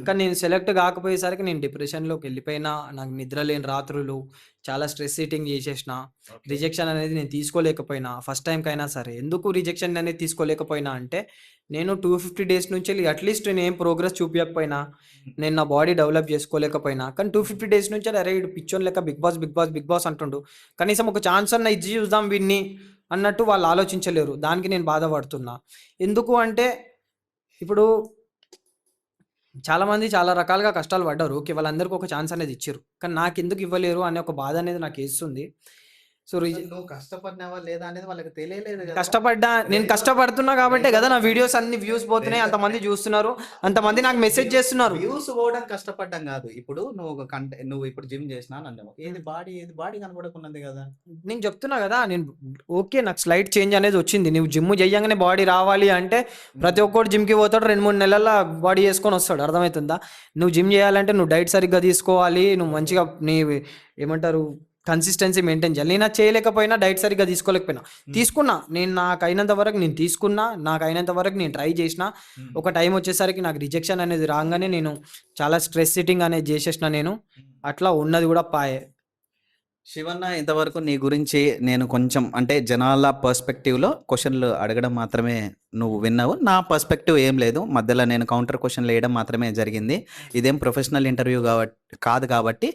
కానీ నేను సెలెక్ట్ కాకపోయేసరికి నేను డిప్రెషన్‌లోకి వెళ్ళిపోయినా. నాకు నిద్ర లేని రాత్రులు, చాలా స్ట్రెస్ ఈటింగ్ చేసేసిన. రిజెక్షన్ అనేది నేను తీసుకోలేకపోయినా. ఫస్ట్ టైంకైనా సరే. ఎందుకు రిజెక్షన్ అనేది తీసుకోలేకపోయినా అంటే, నేను 250 డేస్ నుంచి అట్లీస్ట్ నేనేం ప్రోగ్రెస్ చూపియకపోయినా, నేను నా బాడీ డెవలప్ చేసుకోలేకపోయినా, కానీ 250 డేస్ నుంచి అరే ఈడు పిచ్చోని లెక్క బిగ్ బాస్ అంటుండు. కనీసం ఒక ఛాన్స్ అన్నా ఇచ్చి చూద్దాం వీడిని అన్నట్టు వాళ్ళు ఆలోచించలేరు. దానికి నేను బాధపడుతున్నా. ఎందుకు అంటే ఇప్పుడు చాలామంది చాలా రకాలుగా కష్టాలు పడ్డారు. ఓకే. వాళ్ళందరికీ ఒక ఛాన్స్ అనేది ఇచ్చిర్రు. కానీ నాకెందుకు ఇవ్వలేరు అనే ఒక బాధ అనేది నాకేస్తుంది. సో నువ్వు కష్టపడినావా లేదా అనేది వాళ్ళకి తెలియలేదు కదా. నేను కష్టపడుతున్నా కాబట్టే కదా నా వీడియోస్ అన్ని వ్యూస్ పోతున్నాయి. అంతమంది చూస్తున్నారు. అంతమంది నాకు మెసేజ్ చేస్తున్నారు. వ్యూస్ పోవడం కష్టపడ్డం కాదు. ఇప్పుడు నువ్వు ఇప్పుడు జిమ్ చేసినా అన్నావు. ఏది బాడీ కనపడకున్నది కదా. నేను చెప్తున్నా కదా. ఓకే నాకు స్లైట్ చేంజ్ అనేది వచ్చింది. నువ్వు జిమ్ చెయ్యంగానే బాడీ రావాలి అంటే ప్రతి ఒక్కడు జిమ్కి పోతాడు. 2-3 నెలల బాడీ చేసుకొని వస్తాడు. అర్థమవుతుందా? నువ్వు జిమ్ చేయాలంటే నువ్వు డైట్ సరిగ్గా తీసుకోవాలి. నువ్వు మంచిగా ఏమంటారు కన్సిస్టెన్సీ మెయింటైన్ చేయాలి. నేను చేయలేకపోయినా, డైట్ సరిగ్గా తీసుకోలేకపోయినా, తీసుకున్నా. నాకు అయినంత వరకు నేను ట్రై చేసిన. ఒక టైం వచ్చేసరికి నాకు రిజెక్షన్ అనేది రాగానే నేను చాలా స్ట్రెస్ ఈటింగ్ అనేది చేసేసిన. నేను అట్లా ఉన్నది కూడా పాయే. శివన్న, ఇంతవరకు నీ గురించి నేను కొంచెం అంటే జనాల పర్స్పెక్టివ్లో క్వశ్చన్లు అడగడం మాత్రమే నువ్వు విన్నావు. నా పర్స్పెక్టివ్ ఏం లేదు. మధ్యలో నేను కౌంటర్ క్వశ్చన్లు వేయడం మాత్రమే జరిగింది. ఇదేం ప్రొఫెషనల్ ఇంటర్వ్యూ కాదు కాబట్టి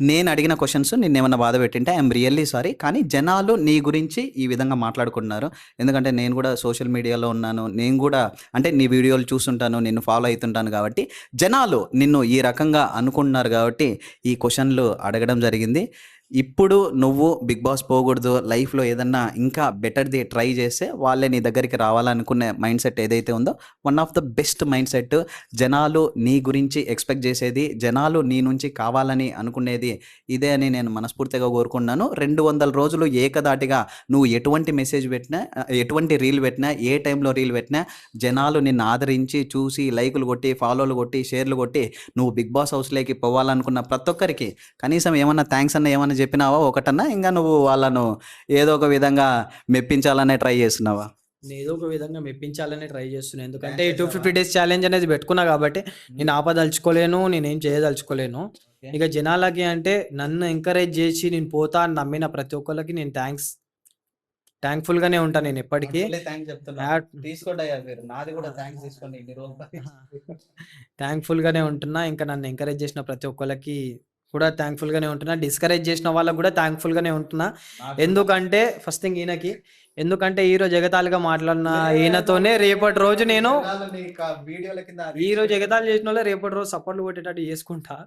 నేను అడిగిన క్వశ్చన్స్ నిన్నేమన్నా బాధ పెట్టింటే ఐఎమ్ రియల్లీ సారీ. కానీ జనాలు నీ గురించి ఈ విధంగా మాట్లాడుకుంటున్నారు. ఎందుకంటే నేను కూడా సోషల్ మీడియాలో ఉన్నాను. నేను కూడా అంటే నీ వీడియోలు చూస్తుంటాను, నిన్ను ఫాలో అవుతుంటాను కాబట్టి జనాలు నిన్ను ఈ రకంగా అనుకుంటున్నారు కాబట్టి ఈ క్వశ్చన్లు అడగడం జరిగింది. ఇప్పుడు నువ్వు బిగ్ బాస్ పోకూడదు, లైఫ్లో ఏదన్నా ఇంకా బెటర్ది ట్రై చేస్తే వాళ్ళే నీ దగ్గరికి రావాలనుకునే మైండ్ సెట్ ఏదైతే ఉందో one of the best mind set. జనాలు నీ గురించి ఎక్స్పెక్ట్ చేసేది, జనాలు నీ నుంచి కావాలని అనుకునేది ఇదే అని నేను మనస్ఫూర్తిగా కోరుకున్నాను. 200 రోజులు ఏకదాటిగా నువ్వు ఎటువంటి మెసేజ్ పెట్టినా, ఎటువంటి రీల్ పెట్టినా, ఏ టైంలో రీల్ పెట్టినా జనాలు నిన్ను ఆదరించి చూసి లైకులు కొట్టి, ఫాలోలు కొట్టి, షేర్లు కొట్టి నువ్వు బిగ్ బాస్ హౌస్లోకి పోవాలనుకున్న ప్రతి ఒక్కరికి కనీసం ఏమన్నా థ్యాంక్స్ అన్న ఏమన్నా చెప్పినావా ఒకటన్నా? ఇంకా నువ్వు వాళ్ళను ఏదో ఒక విధంగా మెప్పించాలనే ట్రై చేస్తున్నావా? నేను ఏదో ఒక విధంగా మెప్పించాలని ట్రై చేస్తున్నాను. ఎందుకంటే ఈ 250 డేస్ ఛాలెంజ్ అనేది పెట్టుకున్నా కాబట్టి నేను ఆపదలుచుకోలేను, నేనేం చేయదలుచుకోలేను. ఇక జనాలకి అంటే నన్ను ఎంకరేజ్ చేసి నేను పోతా అని నమ్మిన ప్రతి ఒక్కళ్ళకి నేను థ్యాంక్ఫుల్గానే ఉంటాను నేను ఎప్పటికీ. థ్యాంక్స్ చెప్తున్నా. తీసుకోండి అయ్యా మీరు, నాది కూడా థ్యాంక్స్ తీసుకోండి ఇన్ని రోజులు. థ్యాంక్ఫుల్గానే ఉంటున్నా. ఇంకా నన్ను ఎంకరేజ్ చేసిన ప్రతి ఒక్కళ్ళకి కూడా థ్యాంక్ఫుల్గానే ఉంటున్నా. డిస్కరేజ్ చేసిన వాళ్ళకి కూడా థ్యాంక్ఫుల్గానే ఉంటున్నా. ఎందుకంటే ఫస్ట్ థింగ్ ఈయనకి, ఎందుకంటే ఈరోజు ఎగతాళిగా మాట్లాడిన ఈయనతోనే రేపటి రోజు నేను వీడియోల కింద ఈ రోజు ఎగతాళి చేసిన వాళ్ళే రేపటి రోజు సపోర్ట్లు కొట్టేటట్టు చేసుకుంటా.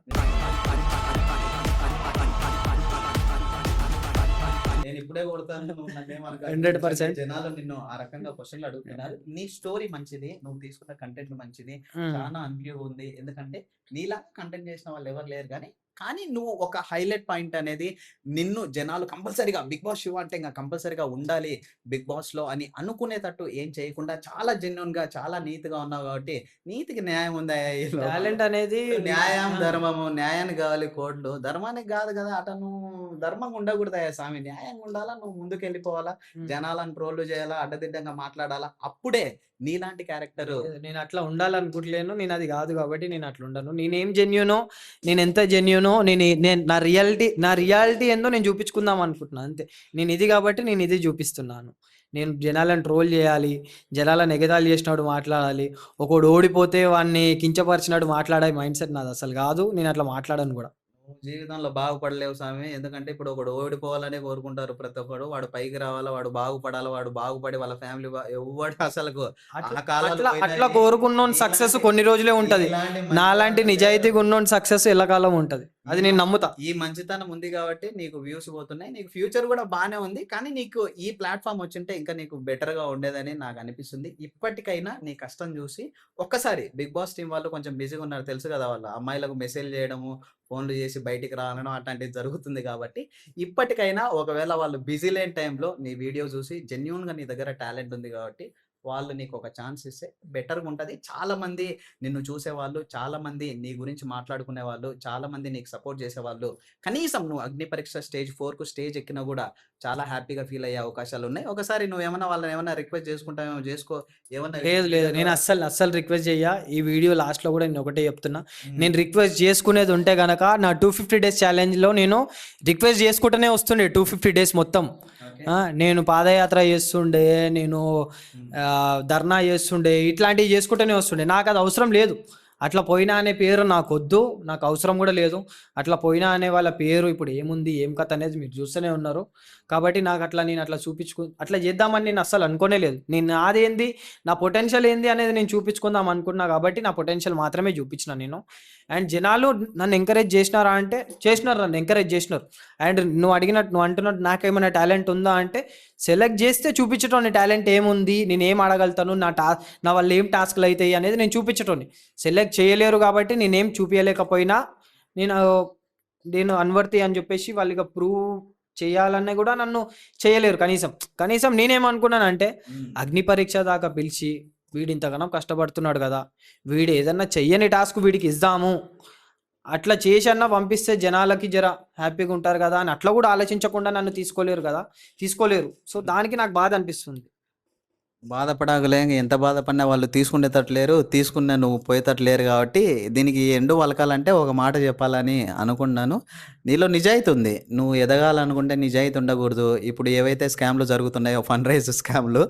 నేను ఇప్పుడే కొడతాను, నువ్వు నన్నేమనకు. 100% జనాలు నిన్ను ఆ రకంగా క్వశ్చన్లు అడుగుతున్నారు. నీ స్టోరీ మంచిది, నువ్వు తీసుకున్న కంటెంట్ మంచిది, చాలా అన్వ్యూ ఉంది. ఎందుకంటే నీలా కంటెంట్ చేసిన వాళ్ళు ఎవరు లేరు. కానీ నువ్వు ఒక హైలైట్ పాయింట్ అనేది నిన్ను జనాలు కంపల్సరీగా బిగ్ బాస్ షో అంటే ఇంకా కంపల్సరీగా ఉండాలి బిగ్ బాస్ లో అని అనుకునేటట్టు ఏం చేయకుండా చాలా జెన్యున్ గా చాలా నీతిగా ఉన్నావు కాబట్టి నీతికి న్యాయం ఉందా? టాలెంట్ అనేది న్యాయం ధర్మము, న్యాయానికి కావాలి కోడ్లు, ధర్మానికి కాదు కదా. అట నువ్వు ధర్మంగా ఉండకూడదయ్యా స్వామి, న్యాయంగా ఉండాలా, నువ్వు ముందుకు వెళ్ళిపోవాలా, జనాలను ట్రోల్ చేయాలా, అడ్డదిడ్డంగా మాట్లాడాలా. అప్పుడే నీలాంటి క్యారెక్టర్. నేను అట్లా ఉండాలనుకుంటలేను, నేను అది కాదు కాబట్టి నేను అట్లా ఉండను. నేనేం జెన్యూనో, నేను ఎంత జెన్యూనో, నేను నా రియాలిటీ ఏందో నేను చూపించుకుందాం అనుకుంటున్నాను అంతే. నేను ఇది కాబట్టి నేను ఇది చూపిస్తున్నాను. నేను జనాలను ట్రోల్ చేయాలి, జనాలను ఎగతాళి చేసినాడు మాట్లాడాలి, ఒకడు ఓడిపోతే వాడిని కించపరిచినాడు మాట్లాడే మైండ్ సెట్ నాది అసలు కాదు. నేను అట్లా మాట్లాడను కూడా. జీవితంలో బాగుపడలేవు స్వామి. ఎందుకంటే ఇప్పుడు ఒకడు ఓడిపోవాలనే కోరుకుంటారు ప్రతి ఒక్కడు. వాడు పైకి రావాలా, వాడు బాగుపడాలా, వాడు బాగుపడి వాళ్ళ ఫ్యామిలీ ఎవడు అసలు అట్లా కోరుకున్న సక్సెస్ కొన్ని రోజులే ఉంటది. నాలాంటి నిజాయితీగా ఉన్న సక్సెస్ ఎల్లకాలం ఉంటది. అది నేను నమ్ముతా. ఈ మంచితనం ఉంది కాబట్టి నీకు వ్యూస్ పోతున్నాయి, నీకు ఫ్యూచర్ కూడా బాగానే ఉంది. కానీ నీకు ఈ ప్లాట్ఫామ్ వచ్చింటే ఇంకా నీకు బెటర్ గా ఉండేదని నాకు అనిపిస్తుంది. ఇప్పటికైనా నీ కష్టం చూసి ఒక్కసారి బిగ్ బాస్ టీం వాళ్ళు కొంచెం బిజీగా ఉన్నారు తెలుసు కదా, వాళ్ళ అమ్మాయిలకు మెసేజ్ చేయడము, ఫోన్లు చేసి బయటికి రావడం అట్లాంటివి జరుగుతుంది. కాబట్టి ఇప్పటికైనా ఒకవేళ వాళ్ళు బిజీ లేని టైంలో నీ వీడియో చూసి జెన్యూన్ గా నీ దగ్గర టాలెంట్ ఉంది కాబట్టి వాళ్ళు నీకు ఒక ఛాన్స్ ఇస్తే బెటర్గా ఉంటుంది. చాలా మంది నిన్ను చూసేవాళ్ళు, చాలా మంది నీ గురించి మాట్లాడుకునే వాళ్ళు, చాలా మంది నీకు సపోర్ట్ చేసేవాళ్ళు, కనీసం నువ్వు అగ్ని పరీక్ష స్టేజ్ 4కు స్టేజ్ ఎక్కినా కూడా చాలా హ్యాపీగా ఫీల్ అయ్యే అవకాశాలు ఉన్నాయి. ఒకసారి నువ్వు ఏమన్నా వాళ్ళని ఏమన్నా రిక్వెస్ట్ చేసుకుంటావేమో చేసుకో. ఏమన్నా లేదు, నేను అస్సలు రిక్వెస్ట్ చెయ్యా. ఈ వీడియో లాస్ట్ లో కూడా నేను ఒకటే చెప్తున్నా, నేను రిక్వెస్ట్ చేసుకునేది ఉంటే గనక నా 250 డేస్ ఛాలెంజ్ లో నేను రిక్వెస్ట్ చేసుకుంటూనే వస్తుండే 250 డేస్ మొత్తం. నేను పాదయాత్ర చేస్తుండే, నేను ధర్నా చేస్తుండే, ఇట్లాంటివి చేసుకుంటూనే వస్తుండే. నాకు అది అవసరం లేదు. అట్లా పోయినా అనే పేరు నాకు వద్దు, నాకు అవసరం కూడా లేదు. అట్లా పోయినా అనే వాళ్ళ పేరు ఇప్పుడు ఏముంది, ఏం కథ అనేది మీరు చూస్తూనే ఉన్నారు. కాబట్టి నాకు నేను అట్లా అట్లా చేద్దామని నేను అస్సలు అనుకోనే లేదు. నేను నాదేంది, నా పొటెన్షియల్ ఏంది అనేది నేను చూపించుకుందాం అనుకున్నా. కాబట్టి నా పొటెన్షియల్ మాత్రమే చూపించిన నేను. అండ్ జనాలు నన్ను ఎంకరేజ్ చేసినారా అంటే చేసినారు, నన్ను ఎంకరేజ్ చేసినారు. అండ్ నువ్వు అంటున్నట్టు నాకేమైనా టాలెంట్ ఉందా అంటే సెలెక్ట్ చేస్తే చూపించటోని టాలెంట్ ఏముంది, నేను ఏం అడగలుగుతాను, నా వల్ల ఏం టాస్క్లు అవుతాయి అనేది నేను చూపించటోని. సెలెక్ట్ చేయలేరు కాబట్టి నేనేం చూపించలేకపోయినా నేను అన్వర్తి అని చెప్పేసి వాళ్ళకి ప్రూవ్ చేయాలన్నా కూడా నన్ను చేయలేరు. కనీసం నేనేమనుకున్నానంటే అగ్ని పరీక్ష దాకా పిలిచి వీడు ఇంతగానో కష్టపడుతున్నాడు కదా, వీడు ఏదన్నా చెయ్యని టాస్క్ వీడికి ఇద్దాము, అట్లా చేసి అన్నా పంపిస్తే జనాలకి జర హ్యాపీగా ఉంటారు కదా అని అట్లా కూడా ఆలోచించకుండా నన్ను తీసుకోలేరు. సో దానికి నాకు బాధ అనిపిస్తుంది. బాధపడగలే, ఎంత బాధపడినా వాళ్ళు తీసుకునేటట్లేరు, తీసుకున్న నువ్వు పోయేటట్లేరు. కాబట్టి దీనికి ఎండు వలకాలంటే ఒక మాట చెప్పాలని అనుకున్నాను. నీలో నిజాయితీ ఉంది, నువ్వు ఎదగాలనుకుంటే నిజాయితీ ఉండకూడదు. ఇప్పుడు ఏవైతే స్కామ్లు జరుగుతున్నాయో, ఫండ్ రైజ్ స్కామ్లు,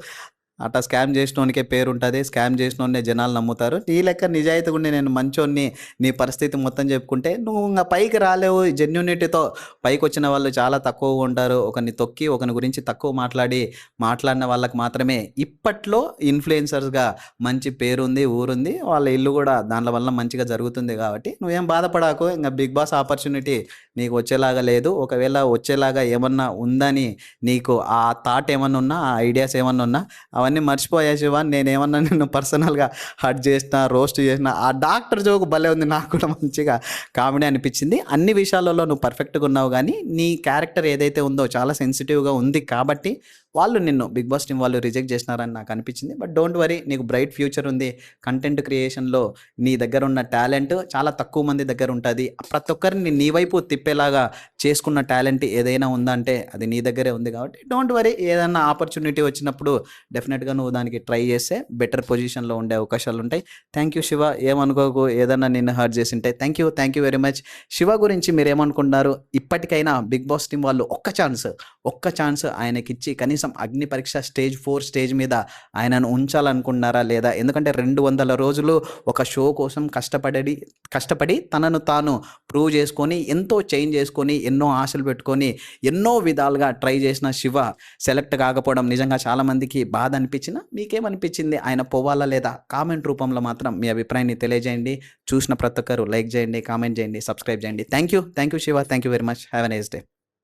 అట్లా స్కామ్ చేసినోనికే పేరు ఉంటుంది, స్కామ్ చేసినోన్నే జనాలు నమ్ముతారు. ఈ లెక్క నిజాయితీగా ఉండి నేను మంచోన్ని నీ పరిస్థితి మొత్తం చెప్పుకుంటే నువ్వు ఇంకా పైకి రాలేవు. జెన్యూనిటీతో పైకి వచ్చిన వాళ్ళు చాలా తక్కువగా ఉంటారు. ఒకరిని తొక్కి ఒకరి గురించి తక్కువ మాట్లాడిన వాళ్ళకి మాత్రమే ఇప్పట్లో ఇన్ఫ్లుయెన్సర్స్గా మంచి పేరుంది, ఊరుంది, వాళ్ళ ఇల్లు కూడా దాని వల్ల మంచిగా జరుగుతుంది. కాబట్టి నువ్వేం బాధపడాకు. ఇంకా బిగ్ బాస్ ఆపర్చునిటీ నీకు వచ్చేలాగా లేదు. ఒకవేళ వచ్చేలాగా ఏమన్నా ఉందని నీకు ఆ థాట్ ఏమన్నా ఉన్నా, ఆ ఐడియాస్ ఏమన్నా ఉన్నా అవన్నీ మర్చిపోయా శివ. నేనేమన్నా నిన్ను పర్సనల్గా హర్ట్ చేసిన, రోస్ట్ చేసిన, ఆ డాక్టర్ జోకు భలే ఉంది, నాకు కూడా మంచిగా కామెడీ అనిపించింది. అన్ని విషయాలలో నువ్వు పర్ఫెక్ట్గా ఉన్నావు. కానీ నీ క్యారెక్టర్ ఏదైతే ఉందో చాలా సెన్సిటివ్గా ఉంది. కాబట్టి వాళ్ళు నిన్ను బిగ్ బాస్ టీం వాళ్ళు రిజెక్ట్ చేసినారని నాకు అనిపించింది. బట్ డోంట్ వరీ, నీకు బ్రైట్ ఫ్యూచర్ ఉంది. కంటెంట్ క్రియేషన్లో నీ దగ్గర ఉన్న టాలెంట్ చాలా తక్కువ మంది దగ్గర ఉంటుంది. ప్రతి ఒక్కరిని నీ వైపు తిప్పేలాగా చేసుకున్న టాలెంట్ ఏదైనా ఉందంటే అది నీ దగ్గరే ఉంది. కాబట్టి డోంట్ వరీ, ఏదైనా ఆపర్చునిటీ వచ్చినప్పుడు డెఫినెట్గా నువ్వు దానికి ట్రై చేస్తే బెటర్ పొజిషన్లో ఉండే అవకాశాలు ఉంటాయి. థ్యాంక్ యూ శివ, ఏమనుకోకు ఏదన్నా నిన్ను హర్ట్ చేసి ఉంటే. Thank you very much. Shiva గురించి మీరు ఏమనుకుంటున్నారు? ఇప్పటికైనా బిగ్ బాస్ టీం వాళ్ళు ఒక్క ఛాన్స్ ఆయనకిచ్చి కనీసం అగ్ని పరీక్ష స్టేజ్ 4 స్టేజ్ మీద ఆయనను ఉంచాలనుకుంటున్నారా లేదా? ఎందుకంటే 200 రోజులు ఒక షో కోసం కష్టపడి తనను తాను ప్రూవ్ చేసుకొని, ఎంతో చేంజ్ చేసుకొని, ఎన్నో ఆశలు పెట్టుకొని, ఎన్నో విధాలుగా ట్రై చేసిన శివ సెలెక్ట్ కాకపోవడం నిజంగా చాలామందికి బాధ అనిపించిన, మీకేమనిపించింది? ఆయన పోవాలా లేదా? కామెంట్ రూపంలో మాత్రం మీ అభిప్రాయాన్ని తెలియజేయండి. చూసిన ప్రతి ఒక్కరు లైక్ చేయండి, కామెంట్ చేయండి, సబ్స్క్రైబ్ చేయండి. Thank you Shiva, thank you very much. Have a nice day.